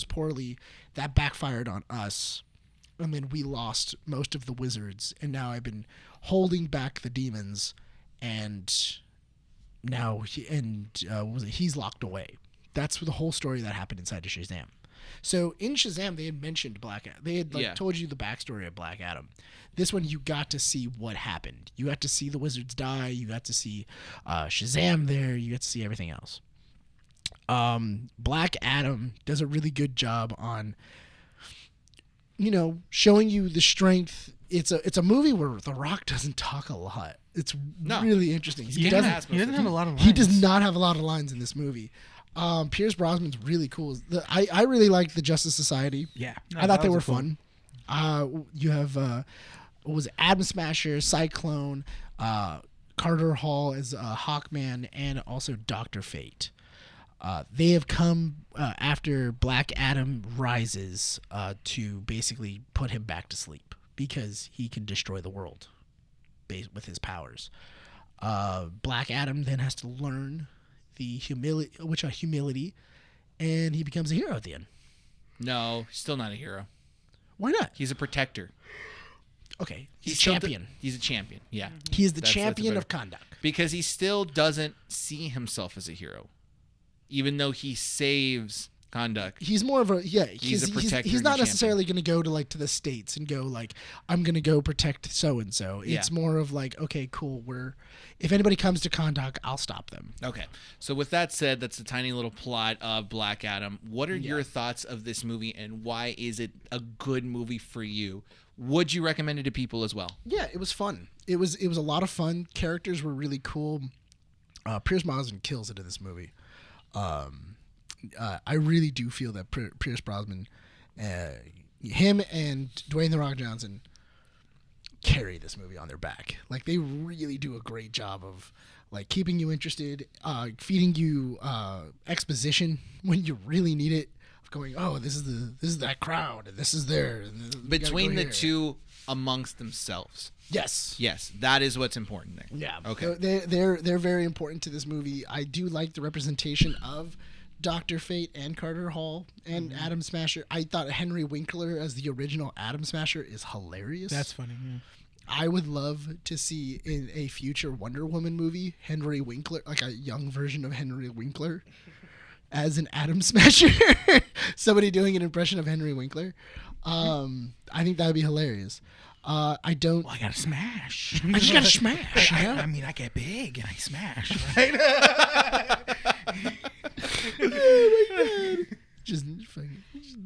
poorly, that backfired on us. And then we lost most of the wizards, and now I've been holding back the demons, and now he's locked away. That's the whole story that happened inside of Shazam. So in Shazam, they had mentioned Black Adam. They had told you the backstory of Black Adam. This one, you got to see what happened. You got to see the wizards die. You got to see Shazam there. You got to see everything else. Black Adam does a really good job on showing you the strength. It's a movie where The Rock doesn't talk a lot. It's really interesting. He He doesn't doesn't have a lot of lines. he does not have a lot of lines in this movie. Pierce Brosnan's really cool. I really liked the Justice Society. Yeah. I thought they were fun. You have what was it, Atom Smasher, Cyclone, Carter Hall as Hawkman, and also Dr. Fate. They have come after Black Adam rises to basically put him back to sleep because he can destroy the world with his powers. Black Adam then has to learn the humility, and he becomes a hero at the end. No, he's still not a hero. Why not? He's a protector. Okay, He's champion. He's a champion. Yeah. He is the That's champion better- of conduct. Because he still doesn't see himself as a hero, even though he saves conduct. He's more of a He's a protector He's and not a necessarily going to go to the States and go like, I'm going to go protect so and so. It's more of like, okay, cool. If anybody comes to conduct, I'll stop them. Okay. So with that said, that's a tiny little plot of Black Adam. What are your thoughts of this movie, and why is it a good movie for you? Would you recommend it to people as well? Yeah, it was fun. It was a lot of fun. Characters were really cool. Pierce Brosnan kills it in this movie. I really do feel that Pierce Brosnan, him and Dwayne The Rock Johnson, carry this movie on their back. Like, they really do a great job of like keeping you interested, feeding you exposition when you really need it. Of going, oh, this is that crowd, and this is there. Between the two, amongst themselves. Yes, that is what's important there. yeah. Okay. They're very important to this movie. I do like the representation of Dr. Fate and Carter Hall and Atom Smasher. I thought Henry Winkler as the original Atom Smasher is hilarious. That's funny. Yeah. I would love to see in a future Wonder Woman movie Henry Winkler, like a young version of Henry Winkler, as an Atom Smasher. Somebody doing an impression of Henry Winkler. I think that would be hilarious. I don't. Well, I gotta smash. I just gotta smash. You know? I mean, I get big and I smash. Right? Oh my god! Just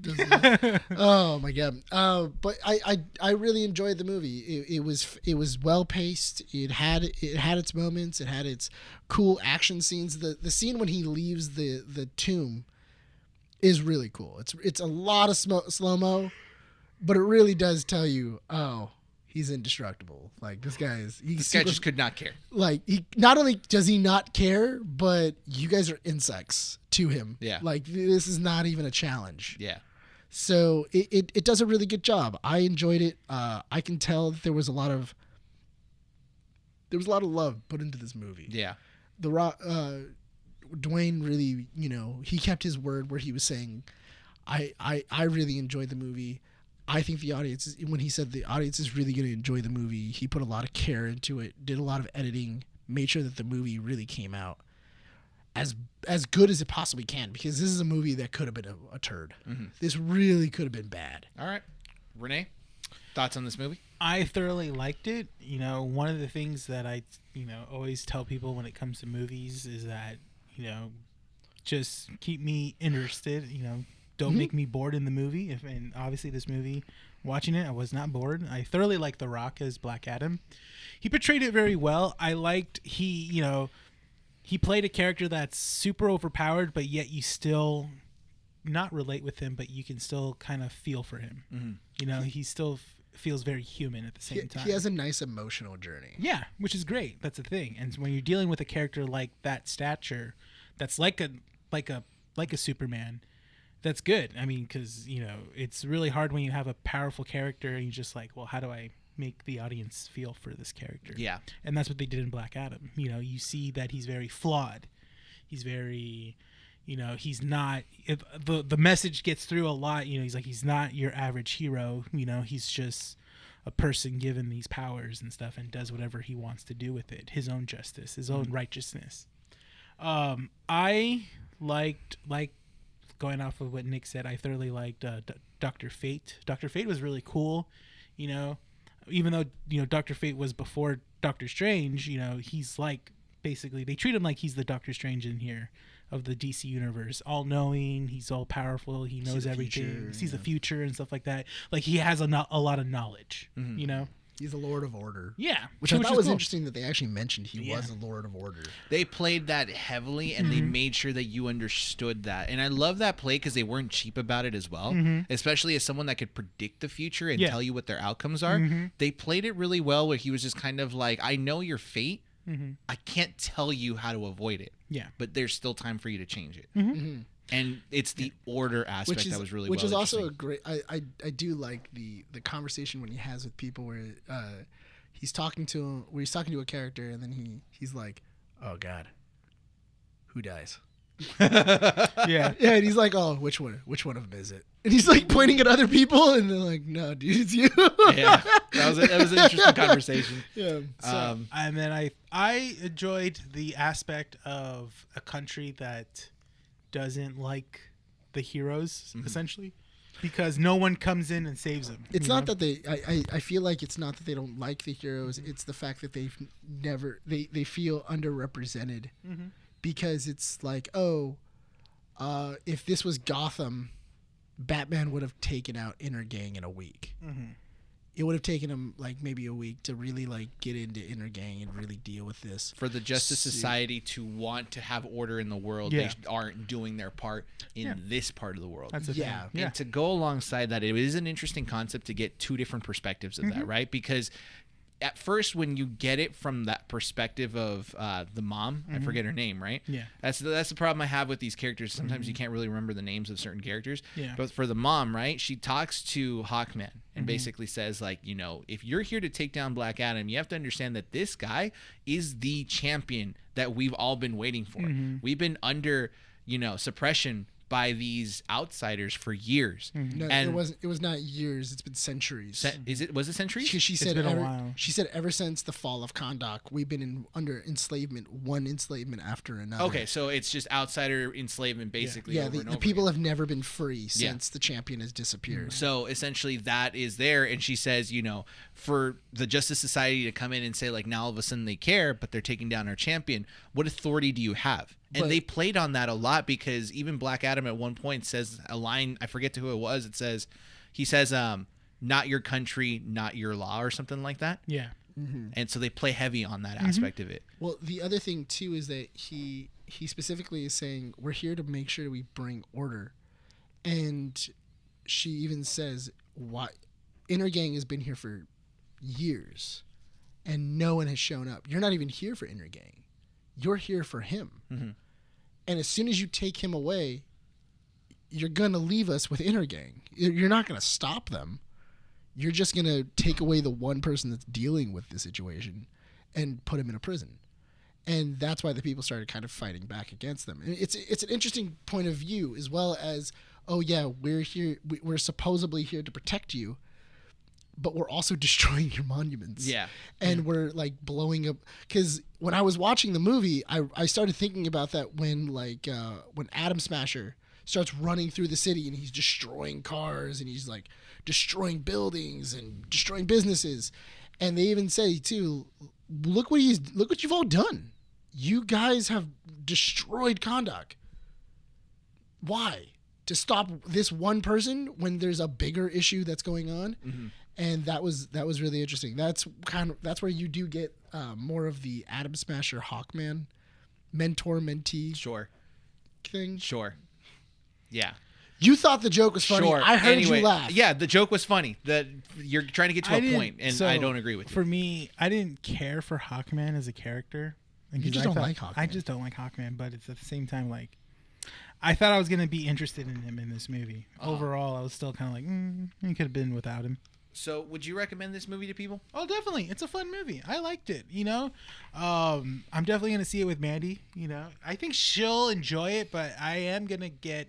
does that. Oh my god! But I really enjoyed the movie. It was well paced. It had its moments. It had its cool action scenes. The scene when he leaves the tomb is really cool. It's a lot of slow mo, but it really does tell you, oh, he's indestructible. Like, this guy just could not care. Like, he not only does he not care, but you guys are insects to him. Yeah. Like, this is not even a challenge. Yeah. So it does a really good job. I enjoyed it. I can tell that there was a lot of love put into this movie. Yeah. Dwayne really, he kept his word where he was saying, I really enjoyed the movie. I think the audience, when he said the audience is really going to enjoy the movie, he put a lot of care into it, did a lot of editing, made sure that the movie really came out as good as it possibly can, because this is a movie that could have been a turd. Mm-hmm. This really could have been bad. All right. Renee, thoughts on this movie? I thoroughly liked it. One of the things that I, always tell people when it comes to movies is that, just keep me interested, don't make me bored in the movie. And obviously this movie, watching it, I was not bored. I thoroughly liked The Rock as Black Adam. He portrayed it very well. I liked he played a character that's super overpowered, but yet you still not relate with him, but you can still kind of feel for him. Mm-hmm. He still feels very human at the same time. He has a nice emotional journey. Yeah, which is great. That's the thing. And when you're dealing with a character like that stature, that's like a Superman, that's good. I mean, because it's really hard when you have a powerful character and you're just like, well, how do I make the audience feel for this character? Yeah. And that's what they did in Black Adam. You see that he's very flawed. He's very, he's not. If the message gets through a lot. He's not your average hero. He's just a person given these powers and stuff and does whatever he wants to do with it. His own justice, his own righteousness. I liked, going off of what Nick said, I thoroughly liked Dr. Fate. Dr. Fate was really cool, even though, Dr. Fate was before Doctor Strange, he's like, basically, they treat him like he's the Doctor Strange in here of the DC universe. All-knowing, he's all-powerful, he knows everything, he sees the future and stuff like that. Like, he has a lot of knowledge, He's a Lord of Order. Yeah, Which I thought was cool. interesting that they actually mentioned he was a Lord of Order. They played that heavily, and they made sure that you understood that. And I love that play because they weren't cheap about it as well, especially as someone that could predict the future and tell you what their outcomes are. They played it really well where he was just kind of like, I know your fate. I can't tell you how to avoid it. Yeah. But there's still time for you to change it. And it's the order aspect that was really which well is also a interesting. great. I do like the conversation when he has with people where he's talking to a character and then he's like, oh God, who dies? Yeah. Yeah, and he's like, oh, which one of them is it? And he's like pointing at other people, and they're like, no, dude, it's you. Yeah, that was an interesting conversation. Yeah. So, And then I enjoyed the aspect of a country that doesn't like the heroes, essentially, because no one comes in and saves them. it's not that they. I feel like it's not that they don't like the heroes. It's the fact that they feel underrepresented, because it's like, if this was Gotham, Batman would have taken out Inner Gang in a week. It would have taken him like maybe a week to really like get into Inner Gang and really deal with this. For the Justice Society to want to have order in the world, they aren't doing their part in this part of the world. That's the thing. And to go alongside that, it is an interesting concept to get two different perspectives of that, right? Because at first, when you get it from that perspective of the mom, I forget her name, right? Yeah. That's the problem I have with these characters. Sometimes you can't really remember the names of certain characters. Yeah. But for the mom, right, she talks to Hawkman and basically says, like, you know, if you're here to take down Black Adam, you have to understand that this guy is the champion that we've all been waiting for. We've been under, suppression by these outsiders for years. No, and it was not years. It's been centuries. was it centuries? She said been a while. She said ever since the fall of Kahndaq, we've been under enslavement, one enslavement after another. Okay, so it's just outsider enslavement, basically. Yeah, over and the over people again. have never been free since the champion has disappeared. So essentially, that is there, and she says, for the Justice Society to come in and say, like, now all of a sudden they care, but they're taking down our champion. What authority do you have? And they played on that a lot, because even Black Adam at one point says a line, I forget to who it was. He says, "Not your country, not your law," or something like that. Yeah. And so they play heavy on that aspect of it. Well, the other thing too is that he specifically is saying we're here to make sure we bring order, and she even says why Inner Gang has been here for years, and no one has shown up. You're not even here for Inner Gang. You're here for him. And as soon as you take him away, you're going to leave us with Inner Gang. You're not going to stop them. You're just going to take away the one person that's dealing with the situation and put him in a prison. And that's why the people started kind of fighting back against them. And it's an interesting point of view, as well as, oh yeah, we're here. We're supposedly here to protect you, but we're also destroying your monuments. Yeah. And we're like blowing up. Because when I was watching the movie, I started thinking about that when Atom Smasher starts running through the city and he's destroying cars and he's like destroying buildings and destroying businesses. And they even say too, look what you've all done. You guys have destroyed Kahndaq. Why? To stop this one person when there's a bigger issue that's going on. And that was really interesting. That's where you do get more of the Atom Smasher Hawkman mentor mentee thing. Sure. Yeah. You thought the joke was funny. Sure. I heard Anyway, you laugh. Yeah, the joke was funny. That you're trying to get to a point, and so I don't agree with you. For me, I didn't care for Hawkman as a character. You just don't like Hawkman. I just don't like Hawkman, but it's at the same time like I thought I was going to be interested in him in this movie. Overall, I was still kind of like, he could have been without him. So, would you recommend this movie to people? Oh, definitely. It's a fun movie. I liked it, I'm definitely going to see it with Mandy, I think she'll enjoy it, but I am going to get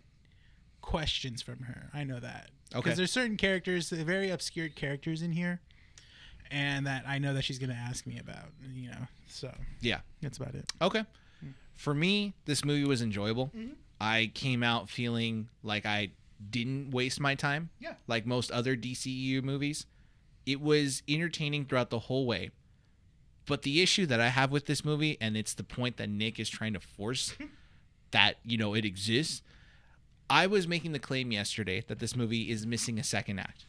questions from her. I know that. Okay. Because there's certain characters, very obscure characters in here, and that I know that she's going to ask me about, So, Yeah. that's about it. Okay. For me, this movie was enjoyable. I came out feeling like I didn't waste my time. Yeah. Like most other DCEU movies. It was entertaining throughout the whole way. But the issue that I have with this movie, and it's the point that Nick is trying to force that, it exists. I was making the claim yesterday that this movie is missing a second act.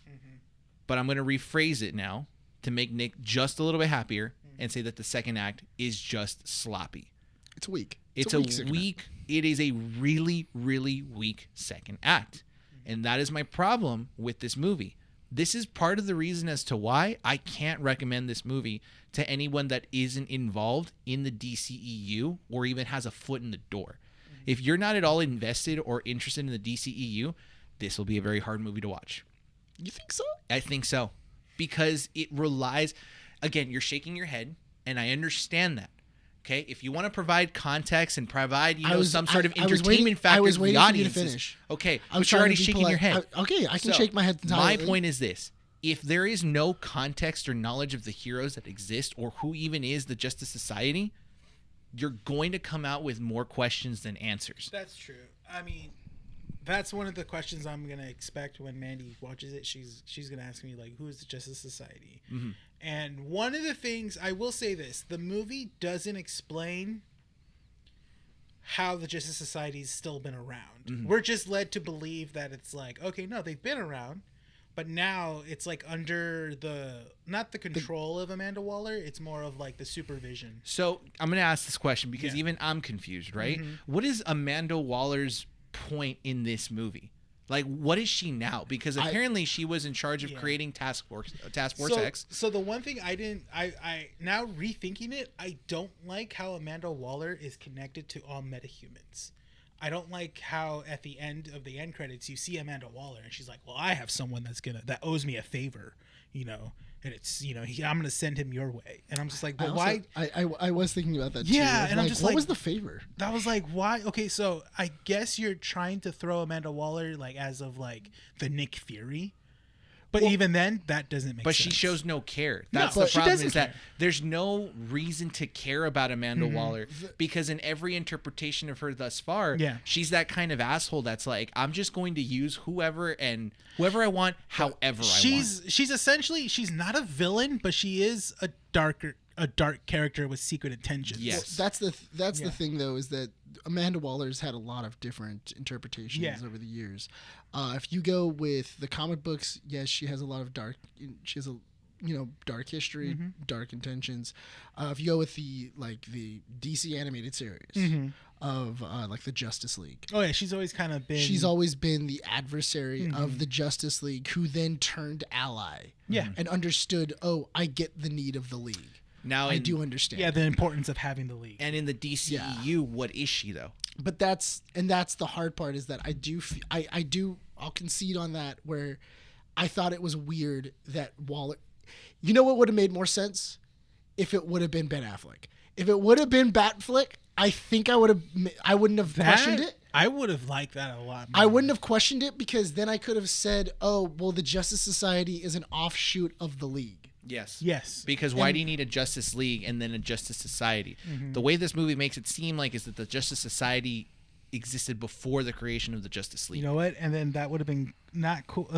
But I'm going to rephrase it now to make Nick just a little bit happier and say that the second act is just sloppy. It's weak. It's a weak. It is a really, really weak second act. And that is my problem with this movie. This is part of the reason as to why I can't recommend this movie to anyone that isn't involved in the DCEU or even has a foot in the door. If you're not at all invested or interested in the DCEU, this will be a very hard movie to watch. You think so? I think so. Because it relies, again, you're shaking your head, and I understand that. Okay, if you want to provide context and provide, some sort of entertainment factor to the audience, for you to finish. Okay, but you're already shaking your head. I can shake my head entirely. My point is this: if there is no context or knowledge of the heroes that exist, or who even is the Justice Society, you're going to come out with more questions than answers. That's true. I mean, that's one of the questions I'm gonna expect when Mandy watches it. She's gonna ask me like, "Who is the Justice Society?" Mm-hmm. And one of the things I will say this: the movie doesn't explain how the Justice Society's still been around. Mm-hmm. We're just led to believe that it's like, okay, no, they've been around, but now it's like under not the control of Amanda Waller. It's more of like the supervision. So I'm gonna ask this question because even I'm confused. Right? Mm-hmm. What is Amanda Waller's point in this movie? Like, what is she now? Because apparently she was in charge of creating Task Force X. So the one thing I now rethinking it, I don't like how Amanda Waller is connected to all metahumans. I don't like how at the end of the end credits you see Amanda Waller and she's like, well, I have someone that owes me a favor, and it's, I'm going to send him your way. And I'm just like, but why? I was thinking about that too. Yeah, and I'm just like, what was the favor? That was like, why? Okay, so I guess you're trying to throw Amanda Waller like as of like the Nick Fury. But even then, that doesn't make sense. But she shows no care. That's the problem, is that there's no reason to care about Amanda Waller, because in every interpretation of her thus far, she's that kind of asshole that's like, I'm just going to use whoever I want, however I want. She's essentially, she's not a villain, but she is a dark character with secret intentions. Yes. Well, that's the thing, though, is that Amanda Waller's had a lot of different interpretations over the years. If you go with the comic books, yes, she has a lot of dark history, dark intentions. If you go with the DC animated series of like the Justice League. Oh yeah, she's always been the adversary of the Justice League, who then turned ally. Yeah. And understood, I get the need of the League. Now I do understand. Yeah, the importance of having the League. And in the DCEU, what is she though? But that's the hard part, is that I'll concede on that, where I thought it was weird that Waller. You know what would have made more sense? If it would have been Ben Affleck. If it would have been Batfleck, I think I wouldn't have questioned it. I would have liked that a lot more. I wouldn't have questioned it, because then I could have said, the Justice Society is an offshoot of the League. Yes. Because why do you need a Justice League and then a Justice Society? Mm-hmm. The way this movie makes it seem like is that the Justice Society existed before the creation of the Justice League. You know what? And then that would have been not cool,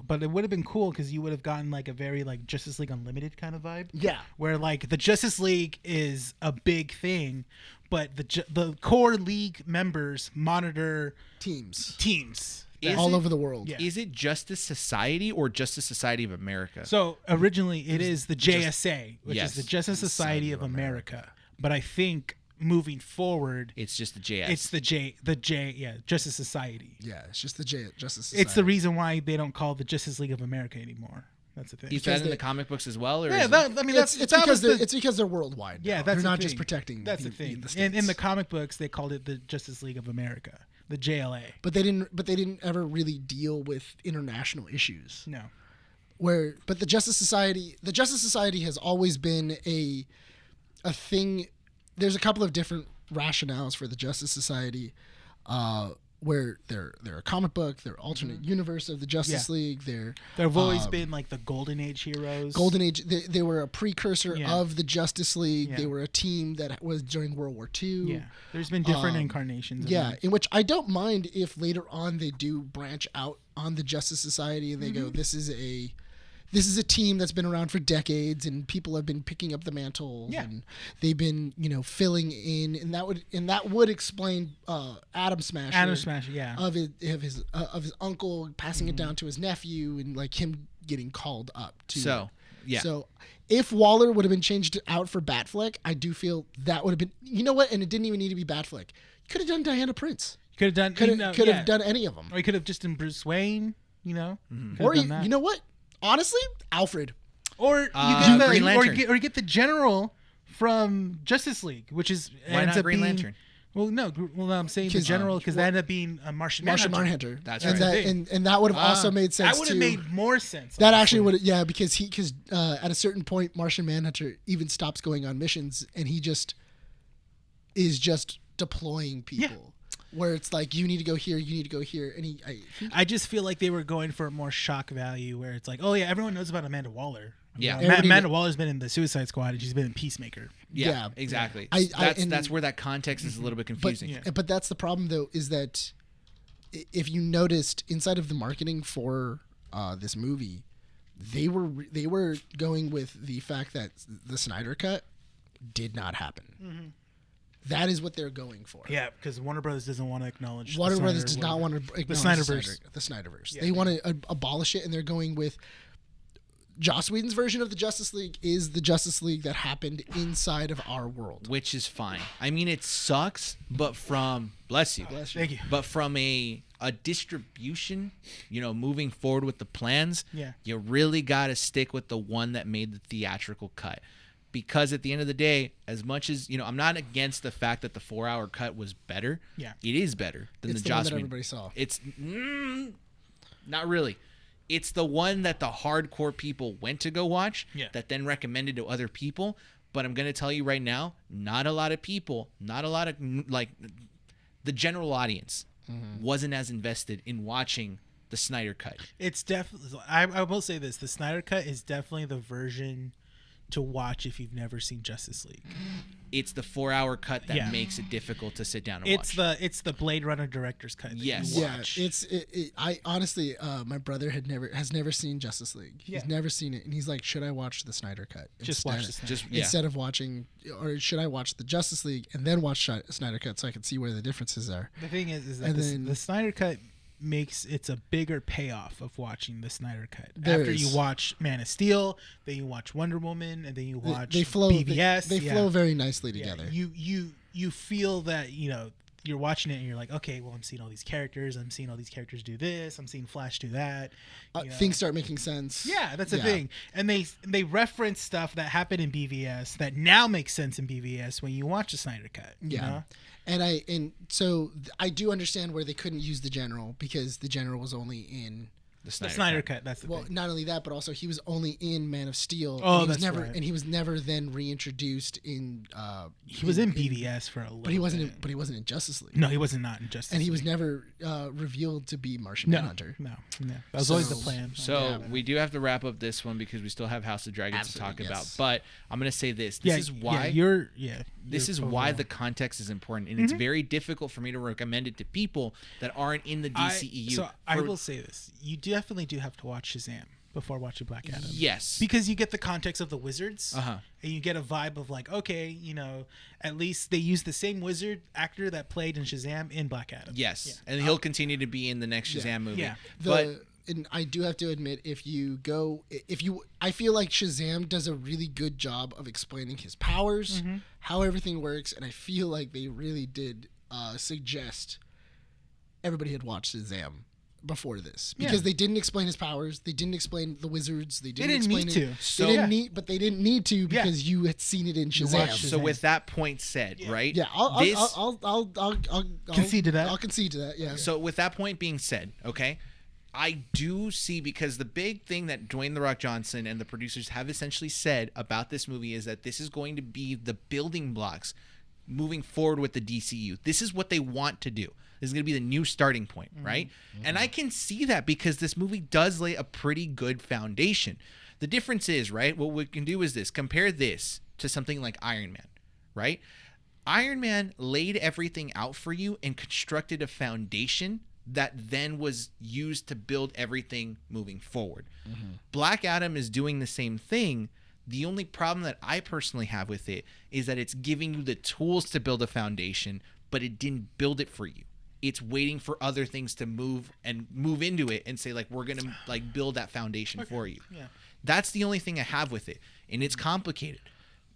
but it would have been cool because you would have gotten like a very like Justice League Unlimited kind of vibe. Yeah. Where like the Justice League is a big thing, but the core League members monitor teams. All over the world. Yeah. Is it Justice Society or Justice Society of America? So originally it is the JSA, which is the Justice Society of America. But I think moving forward, it's just the JS. It's the Justice Society. Yeah, it's just the Justice Society. It's the reason why they don't call the Justice League of America anymore. That's the thing. Is that in the comic books as well? Or it's because they're worldwide. Yeah, they're not just protecting. That's the thing. In the comic books, they called it the Justice League of America, the JLA. But they didn't ever really deal with international issues. No. But the Justice Society has always been a thing. There's a couple of different rationales for the Justice Society, where they're a comic book, they're alternate universe of the Justice League. They've always been like the Golden Age heroes. Golden Age. They were a precursor of the Justice League. Yeah. They were a team that was during World War II. Yeah, there's been different incarnations. Yeah, in which I don't mind if later on they do branch out on the Justice Society and they go, this is a team that's been around for decades, and people have been picking up the mantle, and they've been, filling in, and that would explain Atom Smasher, of his uncle passing it down to his nephew, and like him getting called up to. So Yeah. So if Waller would have been changed out for Batfleck, I do feel that would have been, you know what? And it didn't even need to be Batfleck. You could have done Diana Prince. Could have done. Could have done any of them. Or you could have just done Bruce Wayne. You know. Or you know what? Honestly, Alfred. Or you Green Lantern. or you get the General from Justice League, which is Why ends not up Green being, Lantern? Well, no. Well, I'm saying the General because that ended up being a Martian Manhunter. That's and right. And that would have also made sense. That would have made more sense. That honestly. actually would, yeah, because at a certain point, Martian Manhunter even stops going on missions, and he just is just deploying people. Where it's like, you need to go here, you need to go here, and I just feel like they were going for more shock value, where it's like, oh yeah, everyone knows about Amanda Waller. Yeah. You know, Amanda Waller's been in the Suicide Squad, and she's been in Peacemaker. Yeah, exactly. That's where that context is a little bit confusing. But that's the problem, though, is that if you noticed inside of the marketing for this movie, they were going with the fact that the Snyder Cut did not happen. Mm-hmm. That is what they're going for. Yeah, because Warner Brothers doesn't want to acknowledge. Warner Brothers does not want to acknowledge the Snyderverse. Yeah. They want to abolish it, and they're going with Joss Whedon's version of the Justice League is the Justice League that happened inside of our world. Which is fine. I mean, it sucks, but from bless you. Thank you. But from a distribution, moving forward with the plans, you really got to stick with the one that made the theatrical cut. Because at the end of the day, as much as, I'm not against the fact that the 4-hour cut was better. Yeah. It is better than It's the the one Joss that Whedon. everybody saw. It's not really. It's the one that the hardcore people went to go watch that then recommended to other people. But I'm going to tell you right now, not a lot of people, not a lot of, the general audience wasn't as invested in watching the Snyder Cut. It's definitely, I will say this, the Snyder Cut is definitely the version to watch if you've never seen Justice League. It's the 4-hour cut that makes it difficult to sit down and watch. It's the Blade Runner director's cut. Yes. You watch. I honestly, my brother has never seen Justice League. He's never seen it, and he's like, should I watch the Snyder Cut? Just watch the Snyder Cut. Instead of watching, or should I watch the Justice League and then watch Snyder Cut so I can see where the differences are? The thing is that the Snyder Cut it's a bigger payoff of watching the Snyder Cut. After you watch Man of Steel, then you watch Wonder Woman, and then you watch BVS. They flow very nicely together. You feel that you're watching it and you're like, okay, well, I'm seeing all these characters. I'm seeing all these characters do this. I'm seeing Flash do that. Things start making sense. Yeah, that's the thing. And they reference stuff that happened in BVS that now makes sense in BVS when you watch the Snyder Cut. Yeah. You know? And so I do understand where they couldn't use the General because the General was only in The Snyder Cut. That's the well, thing. not only that, but also he was only in Man of Steel. Oh, and that's right. And he was never then reintroduced in. He was in BVS for a little. But he wasn't. bit. But he wasn't in Justice League. No, he wasn't not in Justice. And he League. was never revealed to be Martian Manhunter. No. That was always the plan. So we do have to wrap up this one because we still have House of Dragons to talk about. But I'm going to say this. This is why This is why the context is important, and it's very difficult for me to recommend it to people that aren't in the DCEU. I will say this: you definitely do have to watch Shazam before watching Black Adam. Yes, because you get the context of the wizards, and you get a vibe of like, okay, at least they use the same wizard actor that played in Shazam in Black Adam. Yes, and he'll continue to be in the next Shazam movie. Yeah, and I do have to admit, I feel like Shazam does a really good job of explaining his powers, how everything works, and I feel like they really did suggest everybody had watched Shazam before this because they didn't explain his powers, they didn't explain the wizards, they didn't explain need to. But they didn't need to because you had seen it in Shazam. So with that point said, right? Yeah, I'll concede to that. I'll concede to that. Yeah. So with that point being said, okay. I do see, because the big thing that Dwayne "The Rock" Johnson and the producers have essentially said about this movie is that this is going to be the building blocks moving forward with the DCEU. This is what they want to do. This is going to be the new starting point, right? And I can see that because this movie does lay a pretty good foundation. The difference is, right, what we can do is this. Compare this to something like Iron Man, right? Iron Man laid everything out for you and constructed a foundation that then was used to build everything moving forward. Black Adam is doing the same thing. The only problem that I personally have with it is that it's giving you the tools to build a foundation, but it didn't build it for you. It's waiting for other things to move into it and say, like, we're going to like build that foundation for you. Yeah. That's the only thing I have with it. And it's complicated.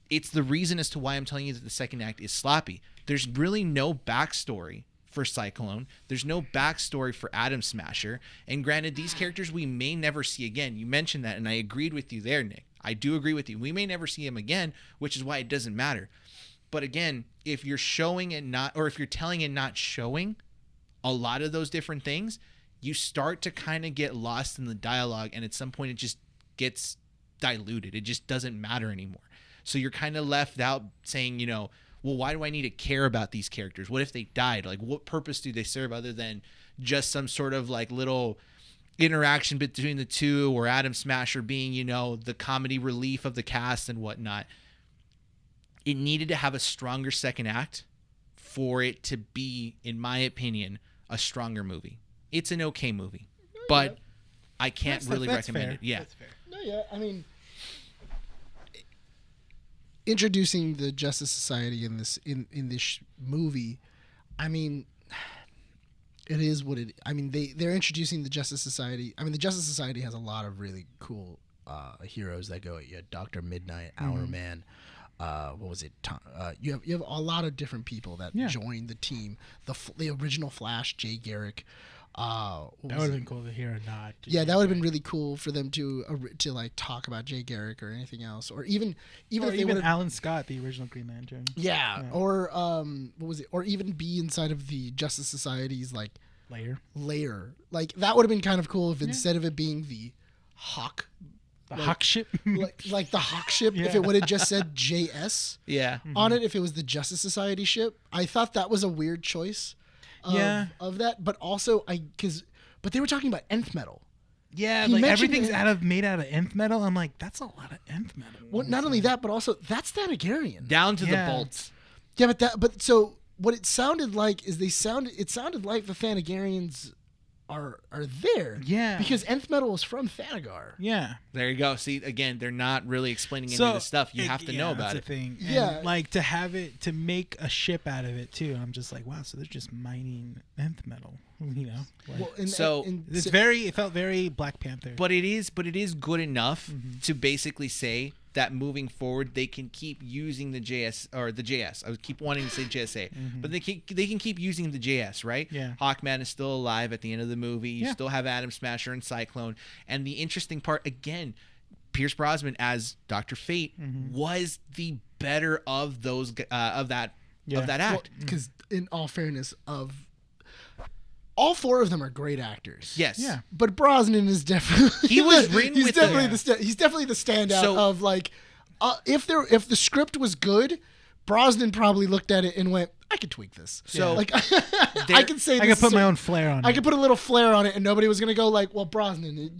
It's the reason as to why I'm telling you that the second act is sloppy. There's really no backstory for Cyclone. There's no backstory for Atom Smasher. And granted, these characters we may never see again. You mentioned that, and I agreed with you there, Nick. I do agree with you. We may never see him again, which is why it doesn't matter. But again, if you're showing and not, or if you're telling and not showing a lot of those different things, you start to kind of get lost in the dialogue, and at some point it just gets diluted. It just doesn't matter anymore. So you're kind of left out saying, you know, well, why do I need to care about these characters? What if they died? Like, what purpose do they serve other than just some sort of like little interaction between the two, or Atom Smasher being, you know, the comedy relief of the cast and whatnot? It needed to have a stronger second act for it to be, in my opinion, a stronger movie. It's an okay movie, but I can't really recommend it. Yeah. That's fair. No, yeah. I mean, introducing the Justice Society in this movie, I mean, it is what it. I mean, they're introducing the Justice Society. I mean, the Justice Society has a lot of really cool heroes that go. You had Dr. Midnight, Hour Man. What was it? You have a lot of different people that join the team. The original Flash, Jay Garrick. That would have been cool to hear or not. Yeah, that would have been really cool for them to like talk about Jay Garrick or anything else, or even Alan Scott, the original Green Lantern. Yeah, or what was it? Or even be inside of the Justice Society's like layer. Like that would have been kind of cool if instead of it being the Hawk. The Hawk ship? like the Hawk ship, if it would have just said JS on it, if it was the Justice Society ship. I thought that was a weird choice of that. But also, but they were talking about nth metal. Yeah, like everything's made out of nth metal. I'm like, that's a lot of nth metal. Well, not only that, but also that's Thanagarian. Down to the bolts. Yeah, but so what it sounded like is it sounded like the Thanagarians are there. Yeah. Because nth metal is from Thanagar. Yeah. There you go. See, again, they're not really explaining any of the stuff. You have to know about it. Thing. Yeah. And like to make a ship out of it too. I'm just like, wow, so they're just mining nth metal, you know? Like, it felt very Black Panther. But it is good enough to basically say that moving forward they can keep using the JS. I would keep wanting to say JSA, but they can keep using the JS, right? Yeah. Hawkman is still alive at the end of the movie. You still have Atom Smasher and Cyclone, and the interesting part again, Pierce Brosnan as Dr. Fate was the better of those of that act. Because in all fairness, all four of them are great actors. Yes. Yeah. But Brosnan is definitely he's definitely the standout of like if the script was good, Brosnan probably looked at it and went, I could tweak this. So like I could say I could put my own flair on it. I could put a little flair on it and nobody was gonna go like, well, Brosnan,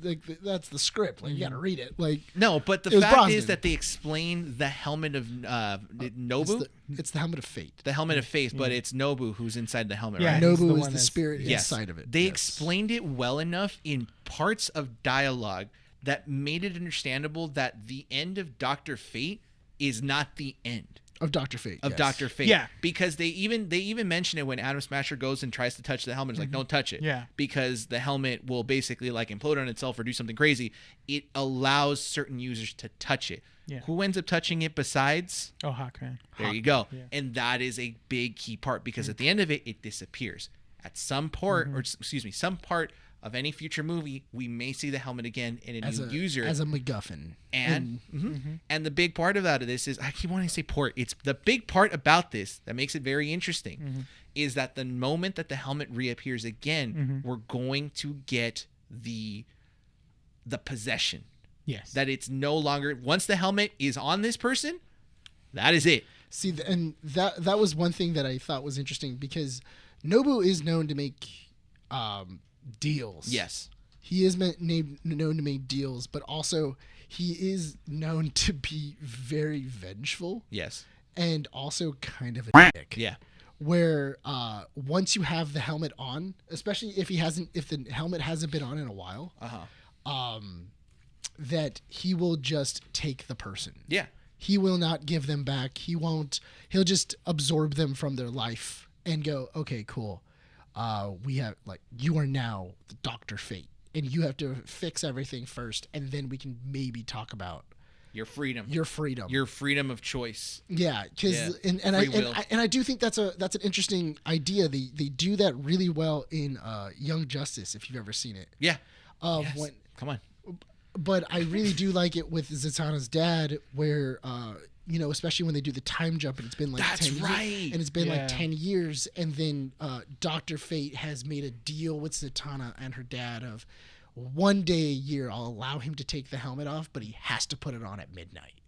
like, that's the script. Like you gotta read it. Like no, but the fact is that they explain the helmet of Nobu. It's the helmet of fate. The helmet of faith, but it's Nobu who's inside the helmet, Yeah, right? Nobu is the spirit inside of it. They explained it well enough in parts of dialogue that made it understandable that the end of Dr. Fate is not the end. Of Dr. Fate. Dr. Fate. Yeah. Because they even mention it when Atom Smasher goes and tries to touch the helmet. It's like, don't touch it. Yeah. Because the helmet will basically like implode on itself or do something crazy. It allows certain users to touch it. Yeah. Who ends up touching it besides? Oh, Hawkman. There you go. Yeah. And that is a big key part because at the end of it, it disappears. At some part, some part of any future movie, we may see the helmet again in a new user as a MacGuffin. And and the big part of this is I keep wanting to say port. It's the big part about this that makes it very interesting is that the moment that the helmet reappears again, we're going to get the possession. Yes. That it's no longer once the helmet is on this person, that is it. See, and that was one thing that I thought was interesting because Nobu is known to make deals. Yes. He is known to make deals, but also he is known to be very vengeful. Yes. And also kind of a dick. Yeah. Where once you have the helmet on, especially if the helmet hasn't been on in a while, that he will just take the person. Yeah. He will not give them back. He'll just absorb them from their life and go, okay, cool. We have you are now the Dr. Fate. and you have to fix everything first, and then we can maybe talk about Your freedom. your freedom. Your freedom of choice. Yeah, because Yeah. I do think that's an interesting idea. They do that really well in Young Justice, if you've ever seen it. Yeah. Of Yes. Come on. But I really do like it with Zatanna's dad, where especially when they do the time jump, and it's been like That's 10 right. years, and it's been Yeah. like 10 years, and then Dr. Fate has made a deal with Zatanna and her dad of one day a year I'll allow him to take the helmet off, but he has to put it on at midnight.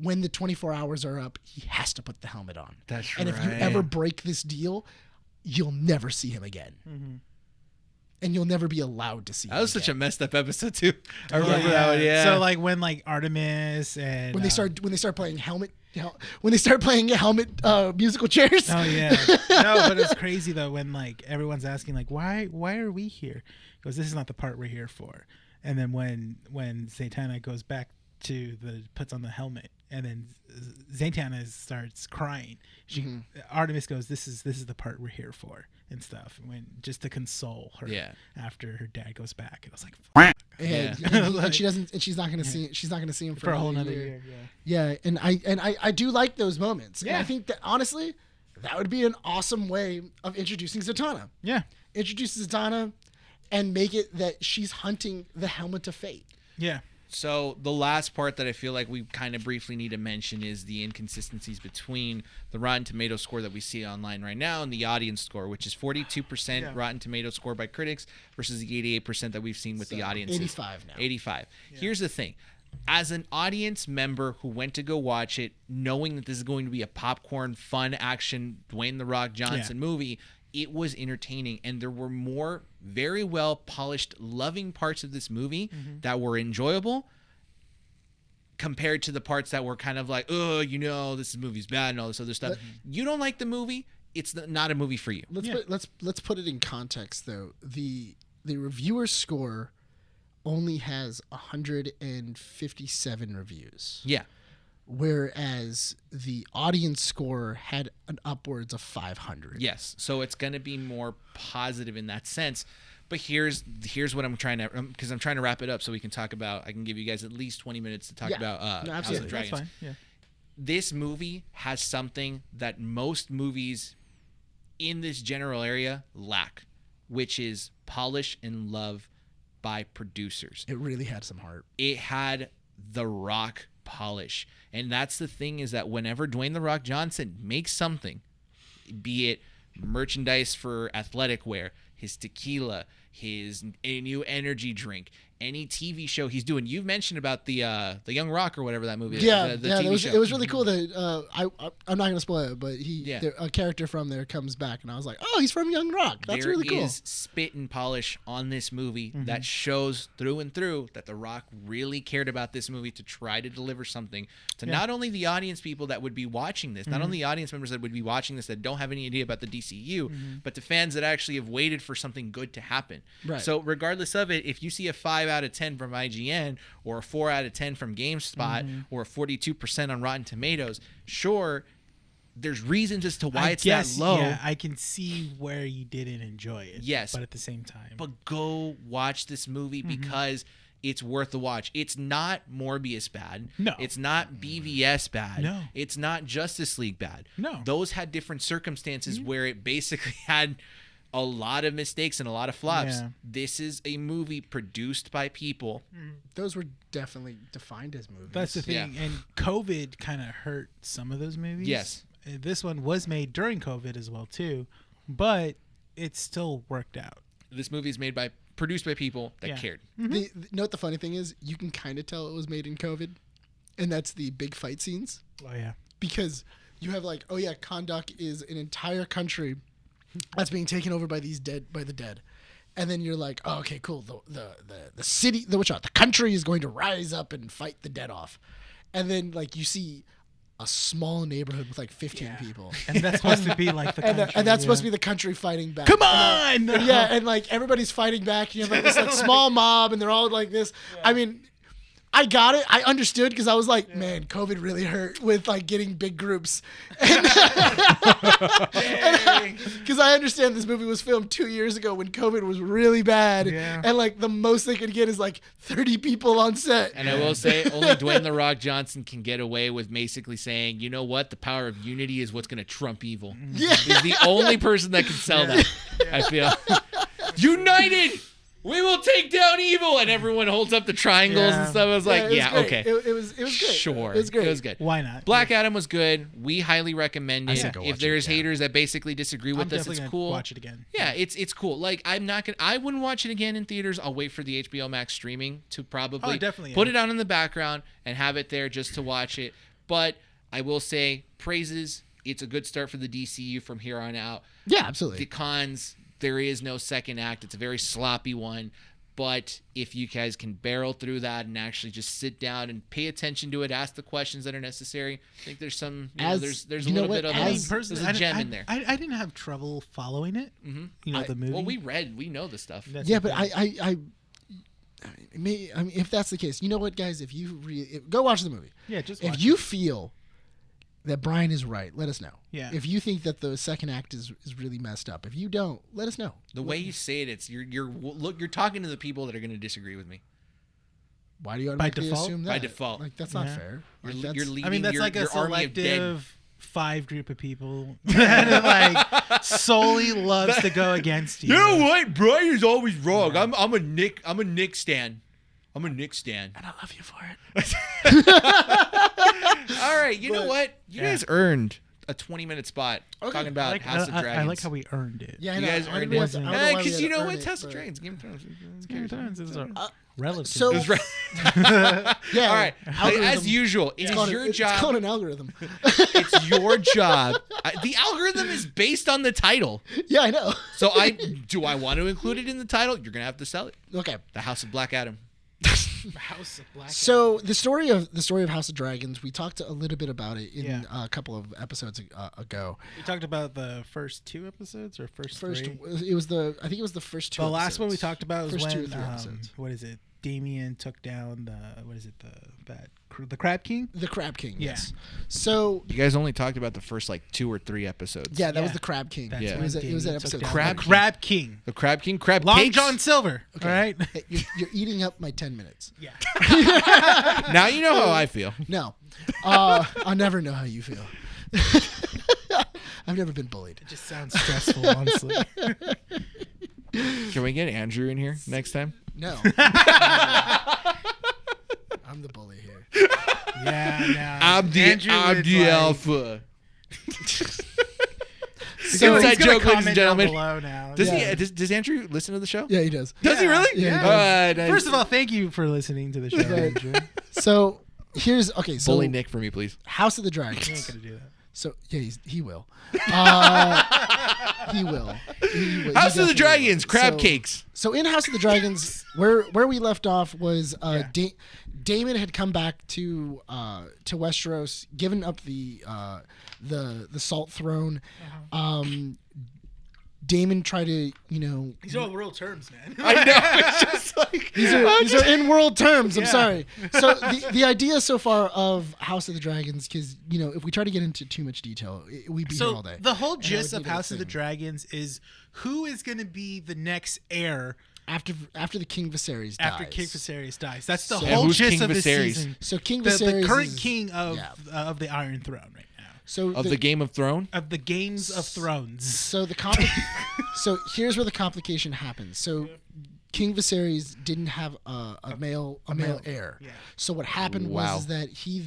When the 24 hours are up, he has to put the helmet on. That's And if you ever break this deal, you'll never see him again. And you'll never be allowed to see him That was such a again. messed up episode too. I remember that one. Yeah. So like when like Artemis and When they start playing helmet musical chairs. Oh yeah. No, but it's crazy though when like everyone's asking like why are we here? Because this is not the part we're here for. And then when Zatanna goes back to puts on the helmet, and then Zatanna starts crying. Artemis goes, "This is the part we're here for," and stuff. When just to console her. Yeah. After her dad goes back, and I was like, And she doesn't, and she's not going to see. She's not going to see him for a whole another another year. year. Yeah, and I do like those moments. And Yeah. I think that honestly, that would be an awesome way of introducing Zatanna. Yeah. Introduce Zatanna, and make it that she's hunting the helmet of fate. Yeah. So the last part that I feel like we kind of briefly need to mention is the inconsistencies between the Rotten Tomato score that we see online right now and the audience score, which is 42% Rotten Tomato score by critics versus the 88% that we've seen with the audience. 85 now. 85. Here's the thing. As an audience member who went to go watch it, knowing that this is going to be a popcorn, fun action Dwayne "The Rock" Johnson movie, it was entertaining, and there were more very well polished, loving parts of this movie that were enjoyable compared to the parts that were kind of like, oh, this movie's bad and all this other stuff. You don't like the movie, it's not a movie for you. Let's put it in context though. The reviewer score only has 157 reviews. Yeah. Whereas the audience score had an upwards of 500. Yes. So it's going to be more positive in that sense. But here's what I'm trying to, because I'm trying to wrap it up so we can talk about, I can give you guys at least 20 minutes to talk about House absolutely. of Dragons. That's fine. Yeah. This movie has something that most movies in this general area lack, which is polish and love by producers. It really had some heart. It had The Rock polish. And that's the thing, is that whenever Dwayne "The Rock" Johnson makes something, be it merchandise for athletic wear, his tequila, his new energy drink, any TV show he's doing. You've mentioned about the Young Rock or whatever that movie is. Yeah, the yeah, TV show. it was really cool that I'm not gonna spoil it, but a character from there comes back, and I was like, oh, he's from Young Rock. That's really cool. There is spit and polish on this movie that shows through and through that The Rock really cared about this movie to try to deliver something to not only the audience people that would be watching this, not only the audience members that would be watching this that don't have any idea about the DCEU, but to fans that actually have waited for something good to happen. Right. So regardless of it, if you see a 5 out of 10 from IGN or a 4 out of 10 from GameSpot or a 42% on Rotten Tomatoes, sure, there's reasons as to why it's that low. Yeah, I can see where you didn't enjoy it. Yes. But at the same time. But go watch this movie because it's worth the watch. It's not Morbius bad. No. It's not BVS bad. No. It's not Justice League bad. No. Those had different circumstances where it basically had a lot of mistakes and a lot of flops. Yeah. This is a movie produced by people. Those were definitely defined as movies. That's the thing. And COVID kind of hurt some of those movies. Yes. This one was made during COVID as well, too. But it still worked out. This movie is produced by people that cared. Note the funny thing is, you can kind of tell it was made in COVID, and that's the big fight scenes. Oh, yeah. Because you have like, oh yeah, Kahndaq is an entire country that's being taken over by the dead, and then you're like, oh, okay, cool. The city, the country is going to rise up and fight the dead off, and then like you see a small neighborhood with like 15 people, And that's supposed to be like the country. and that's supposed to be the country fighting back. Come on! And like everybody's fighting back. You have like this like small mob, and they're all like this. I mean, I got it. I understood because I was like, man, COVID really hurt with like getting big groups. Because I understand this movie was filmed 2 years ago when COVID was really bad. Yeah. And like the most they could get is like 30 people on set. And I will say, only Dwayne The Rock Johnson can get away with basically saying, you know what? The power of unity is what's going to trump evil. Yeah. He's the only person that can sell that, I feel. United! We will take down evil, and everyone holds up the triangles and stuff. I was like, it was great. okay, It was great. sure, It was great. It was good. Why not? Black Adam was good. We highly recommend I it. said go watch If there's it, yeah. haters that basically disagree I'm with us, definitely it's gonna cool. watch it again. Yeah, it's cool. Like I wouldn't watch it again in theaters. I'll wait for the HBO Max streaming to probably definitely, put yeah. it on in the background and have it there just to watch it. But I will say praises. It's a good start for the DCU from here on out. Yeah, absolutely. The cons, there is no second act. It's a very sloppy one. But if you guys can barrel through that and actually just sit down and pay attention to it, ask the questions that are necessary, I think there's some, there's a little bit of there's a gem in there. I didn't have trouble following it. Mhm. You know, the movie. Well, we know the stuff. That's Yeah, the but thing. I mean, if that's the case, you know what, guys? If you go watch the movie. Yeah, just If watch you feel that Bryan is right, let us know. Yeah. If you think that the second act is really messed up, if you don't, let us know. The way you say it, it's you're talking to the people that are going to disagree with me. Why do you By automatically default? assume that? By default. Like that's not Yeah. fair. You're, Like, that's- you're leading I mean, that's your, like a your army of dead. selective 5 group of people that like solely loves to go against you. You know what? Brian's always wrong. I'm a Nick stan. I'm a Nick stan. and I love you for it. All right, you know what? You Yeah. guys earned a 20-minute spot talking I about like, House of Dragons. I like how we earned it. Yeah, I You know. guys I earned don't know it. why- I don't know why we Because had you to know earn what? it, House of but- Dragons, Game of Thrones. Game of Thrones is a relative. so- It was right. Yeah. All right. algorithm. As usual, it It's is called your it's job. called an algorithm. It's your job. The algorithm is based on the title. Yeah, I know. So do I want to include it in the title? You're gonna have to sell it. Okay. The House of Black Adam. House of Black. So the story of House of Dragons, we talked a little bit about it in Yeah. a couple of episodes ago. We talked about the first 2 episodes or first 3? It was the first 2. The last one we talked about was First 2 or when 3 episodes. what is it? Damien took down the Crab King. The Crab King. Yeah. Yes. So You guys only talked about the first 2 or 3 episodes. yeah, that was Yeah. the Crab King. That's Yeah. It when was, it was that Damien took episode. down Crab the King. Crab King. The Crab King, Crab Long Cakes. John Silver. Okay. All right. Hey, you're eating up my 10 minutes. Yeah. Now you know how I feel. No, I'll never know how you feel. I've never been bullied. It just sounds stressful, honestly. Can we get Andrew in here next time? No. I'm the bully here. Yeah. I'm the alpha. So Inside he's gonna joke, ladies and comment gentlemen. down below now. Does Yeah. he? Does Andrew listen to the show? Yeah, he does. Does he really? Yeah, he Nice. First of all, thank you for listening to the show, Right. Andrew. So here's okay. So bully Nick for me, please. House of the He ain't Dragons. gonna do that. So yeah, he will. He will. He will. House He of the definitely Dragons, will. crab So- cakes. So in House of the Dragons, where we left off was Yeah. Daemon had come back to Westeros, given up the Salt Throne. Daemon tried to, These are all real terms, man. I know. It's just like these are in world terms. I'm Yeah. sorry. So the idea so far of House of the Dragons, because if we try to get into too much detail, we'd be here all So day. the whole And I gist would of need to House of the sing. Dragons is who is going to be the next heir After the King Viserys dies. after King Viserys dies. That's the So- whole who's gist King of this Viserys? season. So King The Viserys current is- king yeah. of the Iron Throne right now. So of the Game of Thrones. Of the Games of Thrones. So so here's where the complication happens. So King Viserys didn't have a male heir. Yeah. So what happened Wow. was that he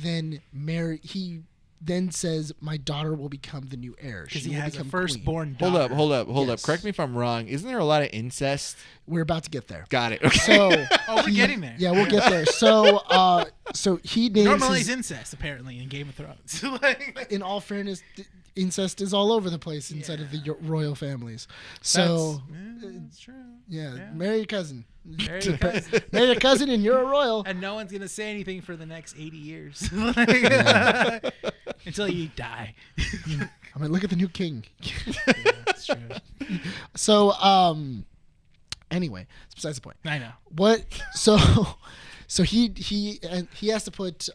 then says, my daughter will become the new heir. Because She he will has a become queen." firstborn daughter. Hold up. Yes. Correct me if I'm wrong. Isn't there a lot of incest? We're about to get there. Got it. Okay. So Oh, we're getting there. Yeah, we'll get there. So he names Normalized his, incest, apparently, in Game of Thrones. Like, in all fairness, incest is all over the place inside of the royal families. So that's true. yeah, marry your cousin. Marry your cousin. Marry your cousin and you're a royal. And no one's going to say anything for the next 80 years. Like, until you die. I mean, look at the new king. Yeah, that's true. So, anyway, it's besides the point. I know. What? So So he has to put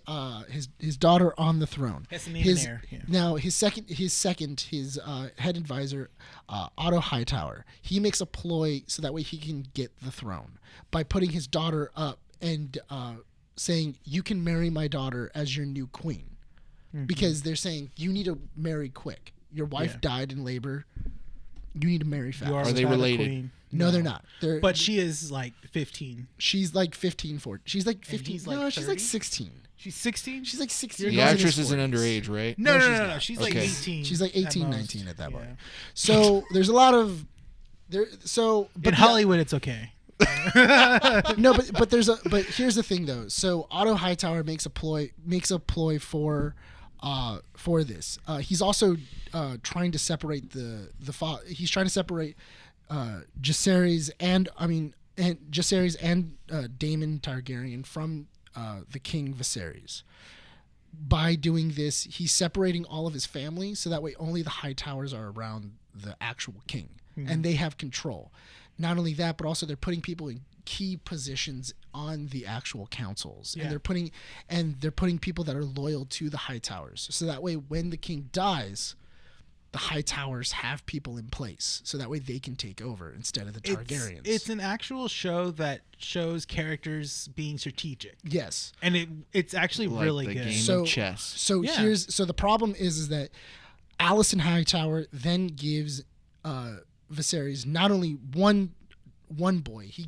his daughter on the throne. Has to name an heir. Yeah. Now his head advisor, Otto Hightower, he makes a ploy so that way he can get the throne by putting his daughter up and saying, "You can marry my daughter as your new queen," because they're saying you need to marry quick. Your wife died in labor. You need to marry fast. You Are they without a related? queen. No, they're not. But she is like 15. She's like 15, 14. She's like 15. he's like No, she's like 30? 16. She's 16. She's like 16. The He's in his actress isn't 40s. underage, right? No, she's no. not. She's Okay. like 18. She's like at 18, most. 19 at that Yeah. point. So there's a lot of there. So but In Hollywood, it's okay. no, but here's the thing though. So Otto Hightower makes a ploy for this. He's also trying to separate he's trying to separate Jacaerys and Daemon Targaryen from the King Viserys. By doing this, he's separating all of his family so that way only the Hightowers are around the actual king and they have control. Not only that, but also they're putting people in key positions on the actual councils, and they're putting people that are loyal to the Hightowers. So that way, when the king dies, the Hightowers have people in place, so that way they can take over instead of the Targaryens. It's an actual show that shows characters being strategic. Yes, And it's actually Like really the good. game of chess. So the problem is that Alicent Hightower then gives Viserys not only one boy, she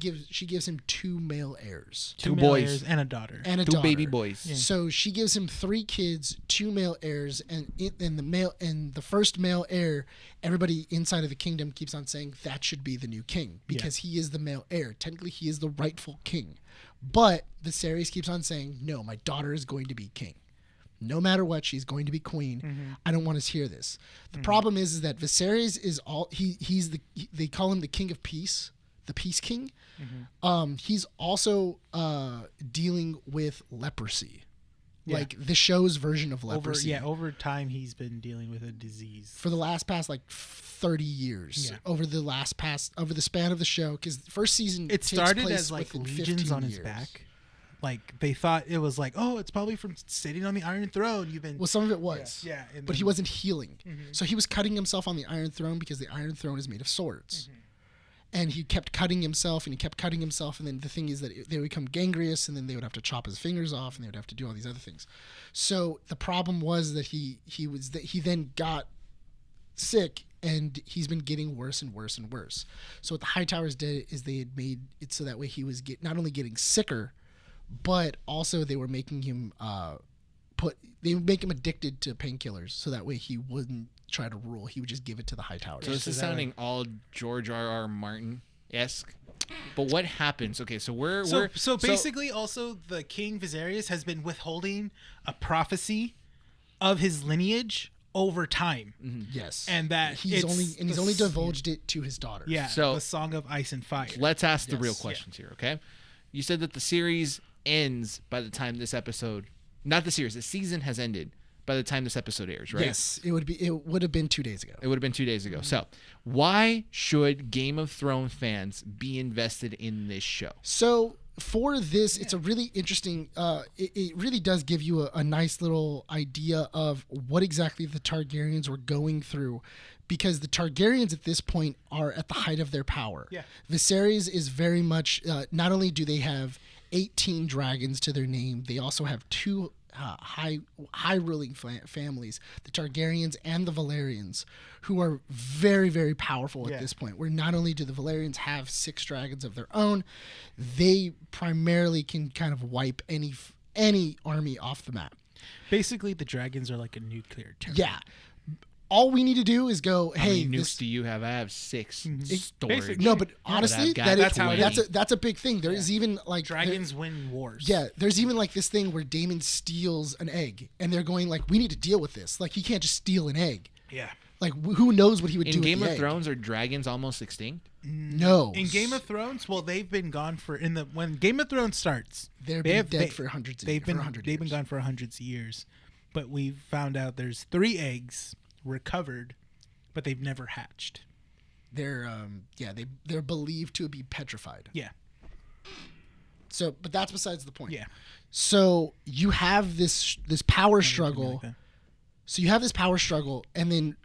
gives him two male heirs. Two boys. male heirs and a daughter. And a Two daughter. baby boys. Yeah. So she gives him 3 kids, 2 male heirs, and the first male heir, everybody inside of the kingdom keeps on saying that should be the new king because he is the male heir. Technically, he is the rightful king. But Viserys keeps on saying, no, my daughter is going to be king. No matter what, she's going to be queen. I don't want to hear this. The problem is that Viserys is they call him the king of peace. The Peace King. He's also dealing with leprosy, like the show's version of leprosy. Over time, he's been dealing with a disease. For the past like 30 years, over the span of the show, because the first season It takes started place as like within legions 15 on his years. back. Like they thought it was like, oh, it's probably from sitting on the Iron Throne. You've been Well, some of it was, Yeah, and but he then- wasn't healing. So he was cutting himself on the Iron Throne because the Iron Throne is made of swords. And he kept cutting himself, and then the thing is that they would become gangrenous, and then they would have to chop his fingers off, and they would have to do all these other things. So the problem was that he then got sick, and he's been getting worse and worse and worse. So what the Hightowers did is they had made it so that way he was not only getting sicker, but also they were making him addicted to painkillers, so that way he wouldn't try to rule. He would just give it to the Hightowers. So this is sounding all George R.R. Martin-esque. But what happens? Okay, so So basically, also the King Viserys has been withholding a prophecy of his lineage over time. Yes, And that he's it's only divulged it to his daughter. Yeah, So- the Song of Ice and Fire. let's ask the real Yes. questions here, okay? You said that the series ends by the time this episode, not the series, the season has ended by the time this episode airs, right? Yes, it would have been 2 days ago. It would have been 2 days ago. So, why should Game of Thrones fans be invested in this show? So for this, it's a really interesting. It really does give you a nice little idea of what exactly the Targaryens were going through, because the Targaryens at this point are at the height of their power. Yeah. Viserys is very much. Not only do they have 18 dragons to their name, they also have 2 high ruling families, the Targaryens and the Valerians, who are very, very powerful at this point, where not only do the Valerians have 6 dragons of their own, they primarily can kind of wipe any army off the map. Basically, the dragons are like a nuclear terror. Yeah. All we need to do is go, How hey, many nukes this, do you have? I have 6 storage. Basically. no, but honestly, I've got that's how it is. that's a big thing. There is even like Dragons win wars. Yeah, there's even like this thing where Daemon steals an egg, and they're going like, we need to deal with this. Like, he can't just steal an egg. Yeah. Like, who knows what he would do In with Game the of egg? Thrones, are dragons almost extinct? No. In Game of Thrones, well, they've been gone for when Game of Thrones starts. They've been dead for hundreds of They've years. been for 100 they've been years. gone for hundreds of years, but we found out there's 3 eggs recovered, but they've never hatched. They're they're believed to be petrified. Yeah. but that's besides the point. Yeah. So you have this power Something struggle. like that. So you have this power struggle, and then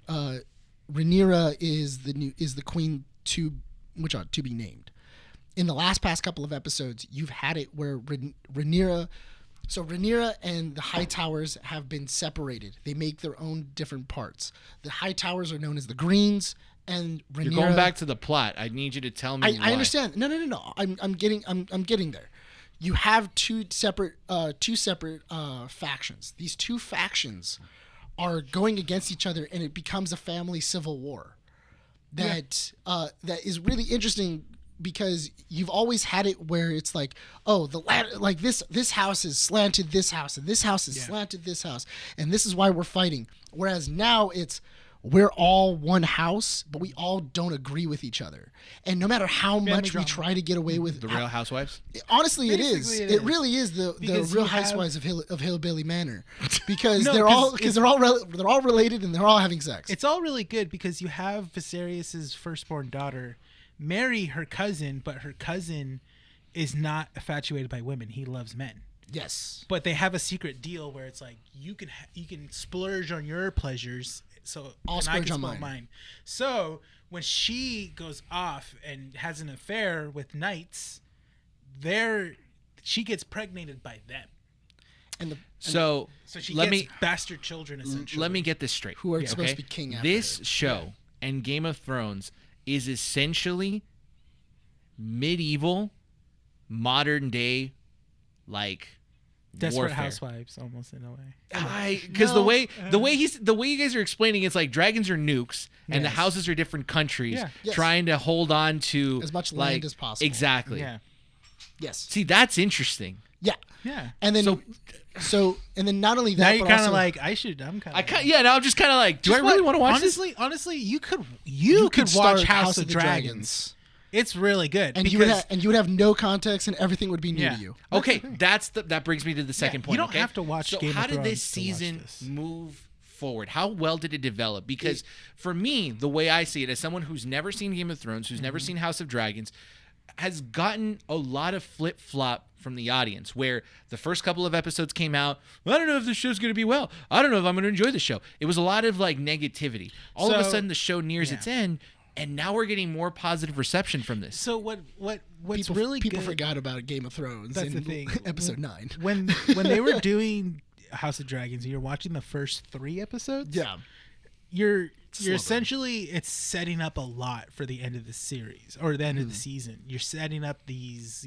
Rhaenyra is the queen to be named. In the past couple of episodes, you've had it where Rhaenyra and the High Towers have been separated. They make their own different parts. The High Towers are known as the Greens, and Rhaenyra. You're going back to the plot. I need you to tell me. I understand. No. I'm getting there. You have two separate factions. These two factions are going against each other, and it becomes a family civil war. That is really interesting because you've always had it where it's like, oh, this house is slanted this house, and this house is slanted this house, and this is why we're fighting. Whereas now it's we're all one house, but we all don't agree with each other. And no matter how much we try to get away with The Real Housewives? honestly, it is. Basically, It really is the Because Real you have- Housewives of Hillbilly Manor, because No, they're 'cause all related and they're all having sex. It's all really good because you have Viserys' firstborn daughter marry her cousin, but her cousin is not infatuated by women. He loves men. Yes. But they have a secret deal where it's like you can splurge on your pleasures, so I'll and I splurge can on splurge mine. So when she goes off and has an affair with knights, she gets pregnated by them. And So So she let gets me bastard children essentially. let me get this straight. who are supposed to be king after This her. show and Game of Thrones is essentially medieval, modern day, like Desperate warfare. Housewives almost in a way. Because the way you guys are explaining, it's like dragons are nukes and the Yes. houses are different countries Yeah. Yes. trying to hold on to As much like, land as possible. Exactly. Yeah. Yes. See, that's interesting. Yeah. Yeah. And then and then not only that, Now you're but kind of also, like I'm kind of. Now I'm just kind of like, do I really want to watch this? Honestly, you could could watch start House of Dragons. It's really good and because you would have no context and everything would be new Yeah. to you. Okay, that brings me to the second point. you don't okay? have to watch So Game of how did Thrones this to watch season this. move forward? How well did it develop? Because for me, the way I see it, as someone who's never seen Game of Thrones, who's never seen House of Dragons, has gotten a lot of flip flop from the audience. Where the first couple of episodes came out, I don't know if the show's going to be well. I don't know if I'm going to enjoy the show. It was a lot of like negativity. All of a So- sudden, the show nears yeah. its end. And now we're getting more positive reception from this. So what's People, really people good forgot about Game of Thrones That's in the thing. episode 9. when they were doing House of Dragons and you're watching the first 3 episodes. Yeah. You're slow burn. essentially it's setting up a lot for the end of the series or the end of the season. You're setting up these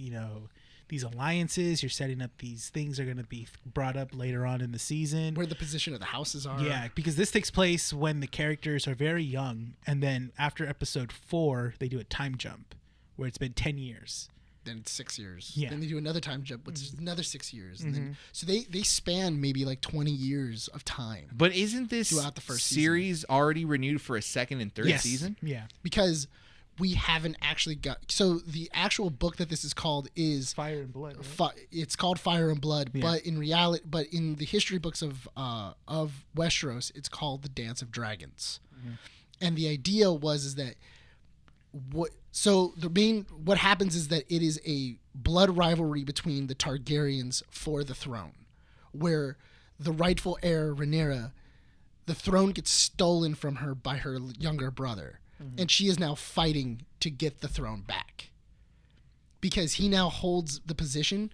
these alliances. You're setting up these things are going to be brought up later on in the season. Where the position of the houses are. Yeah, because this takes place when the characters are very young, and then after episode 4, they do a time jump where it's been 10 years. Then it's 6 years. Yeah. Then they do another time jump, which is another 6 years. And then, so they span maybe like 20 years of time. But isn't this Throughout the first series already renewed for a second and third season? Yeah. Because we haven't actually got. So the actual book that this is called is Fire and Blood. Right? it's called Fire and Blood, Yeah. but in the history books of Westeros, it's called the Dance of Dragons. And the idea is that what happens is that it is a blood rivalry between the Targaryens for the throne, where the rightful heir Rhaenyra, the throne gets stolen from her by her younger brother. And she is now fighting to get the throne back. Because he now holds the position,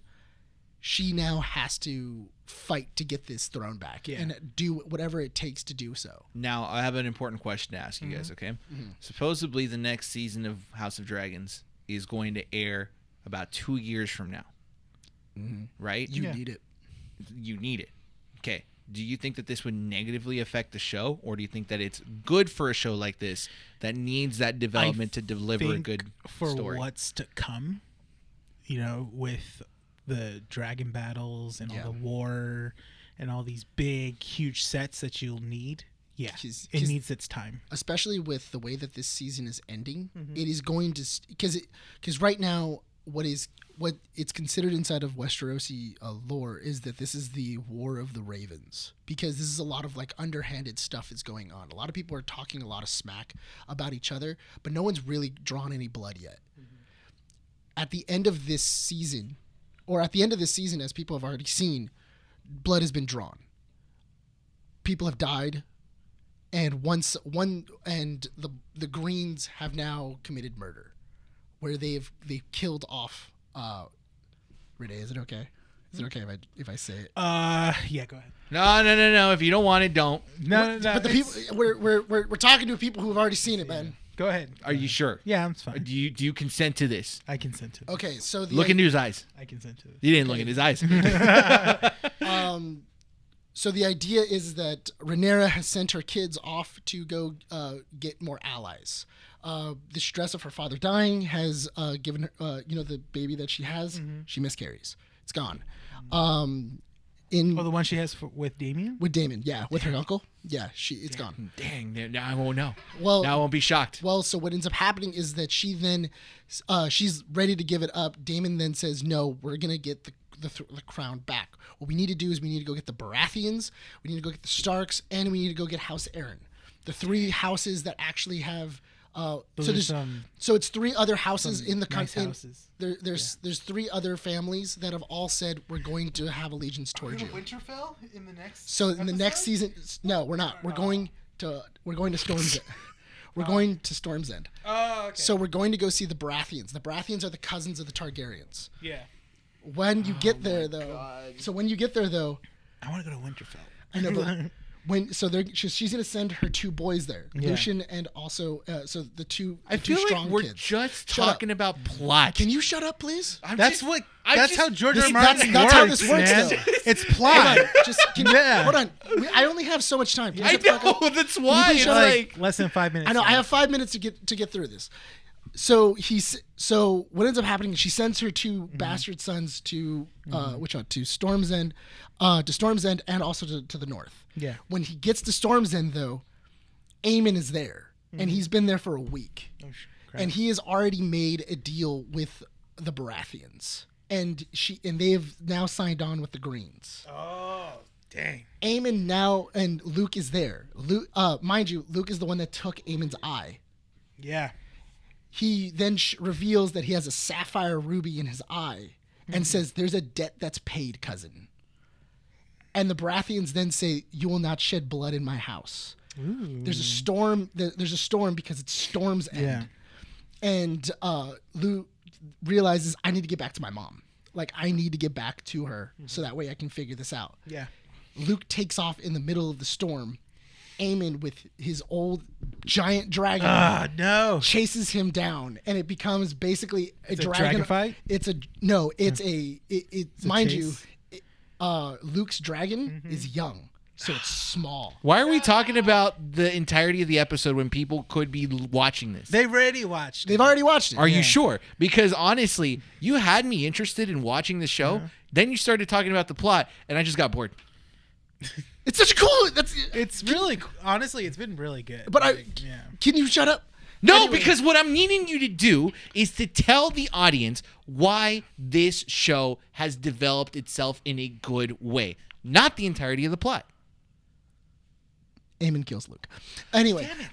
she now has to fight to get this throne back and do whatever it takes to do so. Now, I have an important question to ask you guys, okay? Supposedly, the next season of House of Dragons is going to air about 2 years from now, right? You need it. You need it. Okay. Do you think that this would negatively affect the show, or do you think that it's good for a show like this that needs that development to deliver a Think good for story? what's to come, with the dragon battles and all the war and all these big, huge sets that you'll need. Yeah, 'Cause- it needs its time. Especially with the way that this season is ending, it is going to because right now what it's considered inside of Westerosi lore is that this is the War of the Ravens, because this is a lot of like underhanded stuff is going on. A lot of people are talking a lot of smack about each other, but no one's really drawn any blood yet. At the end of this season, or at the end of this season, as people have already seen, blood has been drawn. People have died, and the Greens have now committed murder, where they've killed off. Rene, is it okay? Is it okay if I say it? Yeah, go ahead. No. If you don't want it, don't. No. But the people we're talking to people who have already seen it, man. Go ahead. Are you sure? Yeah, I'm fine. Do you consent to this? I consent to this. Okay, so Look into his eyes. I consent to this. You didn't look in his eyes. So the idea is that Rhaenyra has sent her kids off to go get more allies. The stress of her father dying has given her, the baby that she has, she miscarries. It's gone. The one she has with Damien? With Damon, yeah. With her uncle. Yeah, it's gone. Dang, now I won't know. Well, now I won't be shocked. Well, so what ends up happening is that she then, she's ready to give it up. Damon then says, no, we're going to get the crown back. What we need to do is we need to go get the Baratheons, we need to go get the Starks, and we need to go get House Aaron. The 3 houses that actually have... so it's 3 other houses in the country. Nice there's 3 other families that have all said we're going to have allegiance towards you. Winterfell in the next. So in the next season, no, we're not. We're going to Storm's End. We're going to Storm's End. Oh, okay. So we're going to go see the Baratheons. The Baratheons are the cousins of the Targaryens. Yeah. When you get there, though, I want to go to Winterfell. I know, but she's going to send her 2 boys there, Lucien and also so the two. I two feel strong like we're kids. just talking about plot. Can you shut up, please? That's how George R. R. Martin That's how this works, man. though. It's plot. Hold on. I only have so much time. I know. That's why. It's like less than 5 minutes. I know. I have 5 minutes to get through this. So what ends up happening is she sends her 2 bastard sons to to Storm's End, and also to the north. Yeah. When he gets to Storm's End, though, Aemon is there, and he's been there for a week, and he has already made a deal with the Baratheons, and they have now signed on with the Greens. Oh, dang. Aemon now and Luke is there. Luke, mind you, Luke is the one that took Aemon's eye. Yeah. He then reveals that he has a sapphire ruby in his eye and says, there's a debt that's paid, cousin. And the Baratheons then say, you will not shed blood in my house. Ooh. There's a storm because it's Storm's End. Yeah. And Luke realizes, I need to get back to my mom. Like, I need to get back to her so that way I can figure this out. Yeah. Luke takes off in the middle of the storm. Aemon with his old giant dragon chases him down, and it becomes basically a dragon fight. Luke's dragon is young, so it's small. Why are we talking about the entirety of the episode when people could be watching this? They've already watched it. They've already watched it. Are you sure? Because honestly, you had me interested in watching the show. Then you started talking about the plot, and I just got bored. It's such a cool. It's really honestly, it's been really good. But can you shut up? No, because what I'm needing you to do is to tell the audience why this show has developed itself in a good way, not the entirety of the plot. Aemon kills Luke. Anyway. Damn it.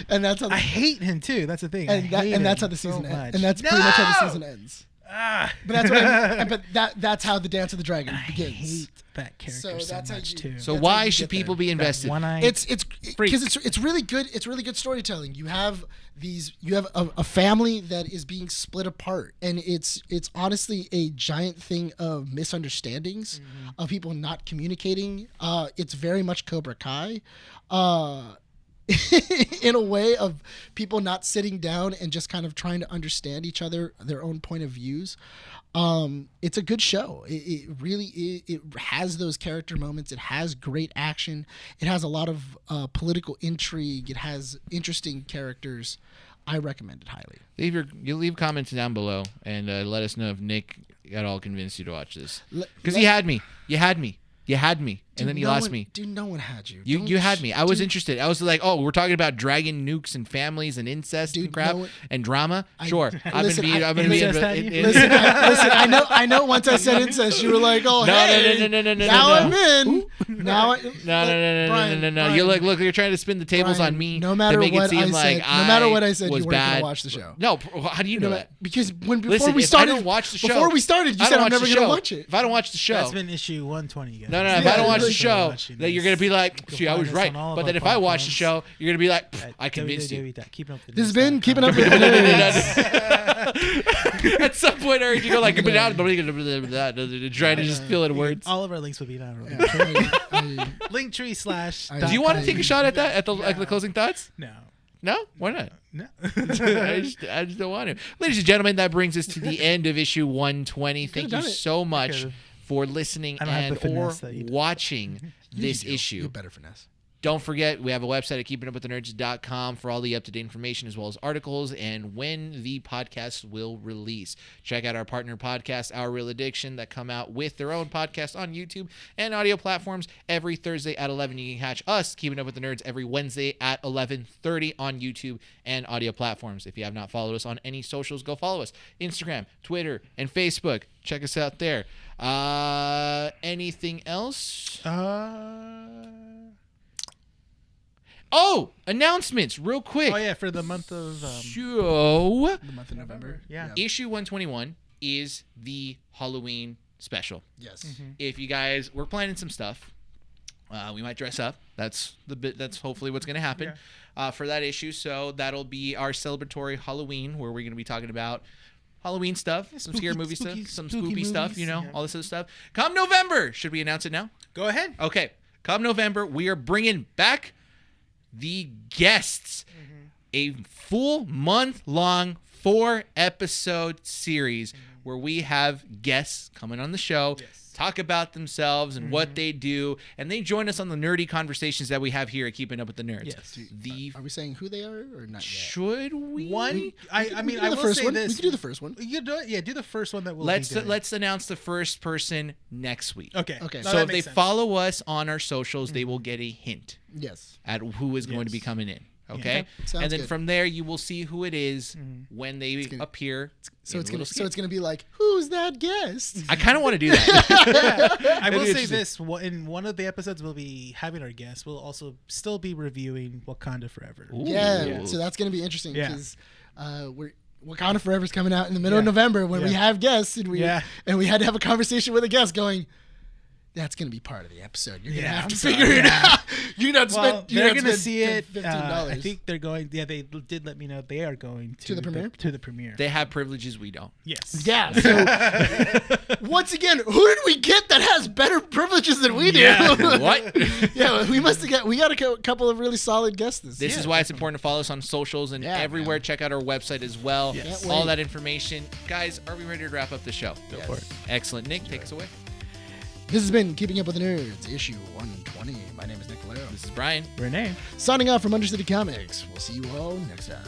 And that's how I hate him too. That's the thing. And that's how the season ends. And that's pretty much how the season ends. But that's what that's how the Dance of the Dragon begins. I hate that character so much too. So why should people be invested? It's because it's really good. It's really good storytelling. You have a family that is being split apart, and it's honestly a giant thing of misunderstandings, of people not communicating. It's very much Cobra Kai. In a way of people not sitting down and just kind of trying to understand each other, their own point of views. It's a good show. It really it has those character moments. It has great action. It has a lot of political intrigue. It has interesting characters. I recommend it highly. Leave comments down below and let us know if Nick at all convinced you to watch this. Because you had me. and then you no lost one- me. Dude, no one had you. You Don't had me. I was dude, interested. I was like, oh, we're talking about dragon nukes and families and incest Dude, and crap no one- and drama. Sure, listen, I'm gonna be. Incest had you? Listen, I know. Once I said incest, you were like, "Oh, No, hey, no. now I'm in." Now, No. You look. You're trying to spin the tables Brian, on me. no matter to make what it seem I like said, no matter what I said, was you weren't gonna bad. watch the show. No, how do you know that? Because before Listen, we if started, I don't watch the show, before we started, you I said don't I'm watch never the gonna show. watch it. If I don't watch the show, That's been issue 120, guys. no. If Yeah, I don't watch the really. show, Watching then you're this. gonna be like, You'll "Gee, I find was us right." on all of But our then if I watch the platforms. show, you're gonna be like, At "I convinced you." This has been keeping up with the nerds. At some point, I heard you go like, trying to just fill in words. All of our links will be down. I- Linktree / Do you want to take a shot at that at the closing thoughts? No. No, why not? No. I just don't want to. Ladies and gentlemen, that brings us to the end of issue 120. Thank you done it. so much Could've. for listening I don't have and the or finesse that you do. watching this You issue. better finesse. Don't forget, we have a website at keepingupwiththenerds.com for all the up-to-date information as well as articles and when the podcast will release. Check out our partner podcast, Our Real Addiction, that come out with their own podcast on YouTube and audio platforms every Thursday at 11. You can catch us, Keeping Up With The Nerds, every Wednesday at 11:30 on YouTube and audio platforms. If you have not followed us on any socials, go follow us. Instagram, Twitter, and Facebook. Check us out there. Anything else? Oh, announcements real quick. Oh yeah, for the month of So, The month of November. Yeah. issue 121 is the Halloween special. Yes. If you guys, we're planning some stuff. We might dress up. That's the bit. That's hopefully what's going to happen for that issue. So that'll be our celebratory Halloween, where we're going to be talking about Halloween stuff, some scary movie stuff, some spooky spoopy stuff. movies. You know, Yeah. all this other stuff. Come November, should we announce it now? Go ahead. Okay. Come November, we are bringing back the guests. A full month-long 4-episode series where we have guests coming on the show, talk about themselves and what they do, and they join us on the nerdy conversations that we have here at Keeping Up With The Nerds. Yes. Are we saying who they are or not yet? Should we? I mean, I the will first say one. this. We can do the first one. You do it. Yeah, do the first one that will. Let's be good. let's announce the first person next week. Okay. Okay. No, So that if they makes sense. follow us on our socials, they will get a hint Yes. at who is going to be coming in. Okay, Okay. Sounds and then good. from there you will see who it is when they gonna- appear. So in it's a gonna. little So skit. it's gonna be like, who's that guest? I kind of want to do that. I will That'd be say this: in one of the episodes, we'll be having our guests. We'll also still be reviewing Wakanda Forever. Yeah. Ooh. So that's gonna be interesting Yeah. because we're. Wakanda Forever's coming out in the middle of November when we Yeah. have guests and we Yeah. had to have a conversation with a guest going. That's gonna be part of the episode. You're gonna Yeah, have I'm to sorry. figure it out. You're not Well, spend. they're gonna see it. $15. I think they're going. Yeah, they did let me know they are going to the premiere? To the premiere. They have privileges we don't. Yes. Yeah. So once again, who did we get that has better privileges than we do? Yeah. What? Yeah, we must have got. We got a couple of really solid guests This is why it's important to follow us on socials and Yeah, everywhere. man. Check out our website as well. Yes. Can't All wait. that information. Guys, are we ready to wrap up the show? Go for it. Excellent. Nick, take us away. This has been Keeping Up With The Nerds, issue 120. My name is Nick Valero. This is Brian. Rene. Signing off from Undercity Comics. We'll see you all next time.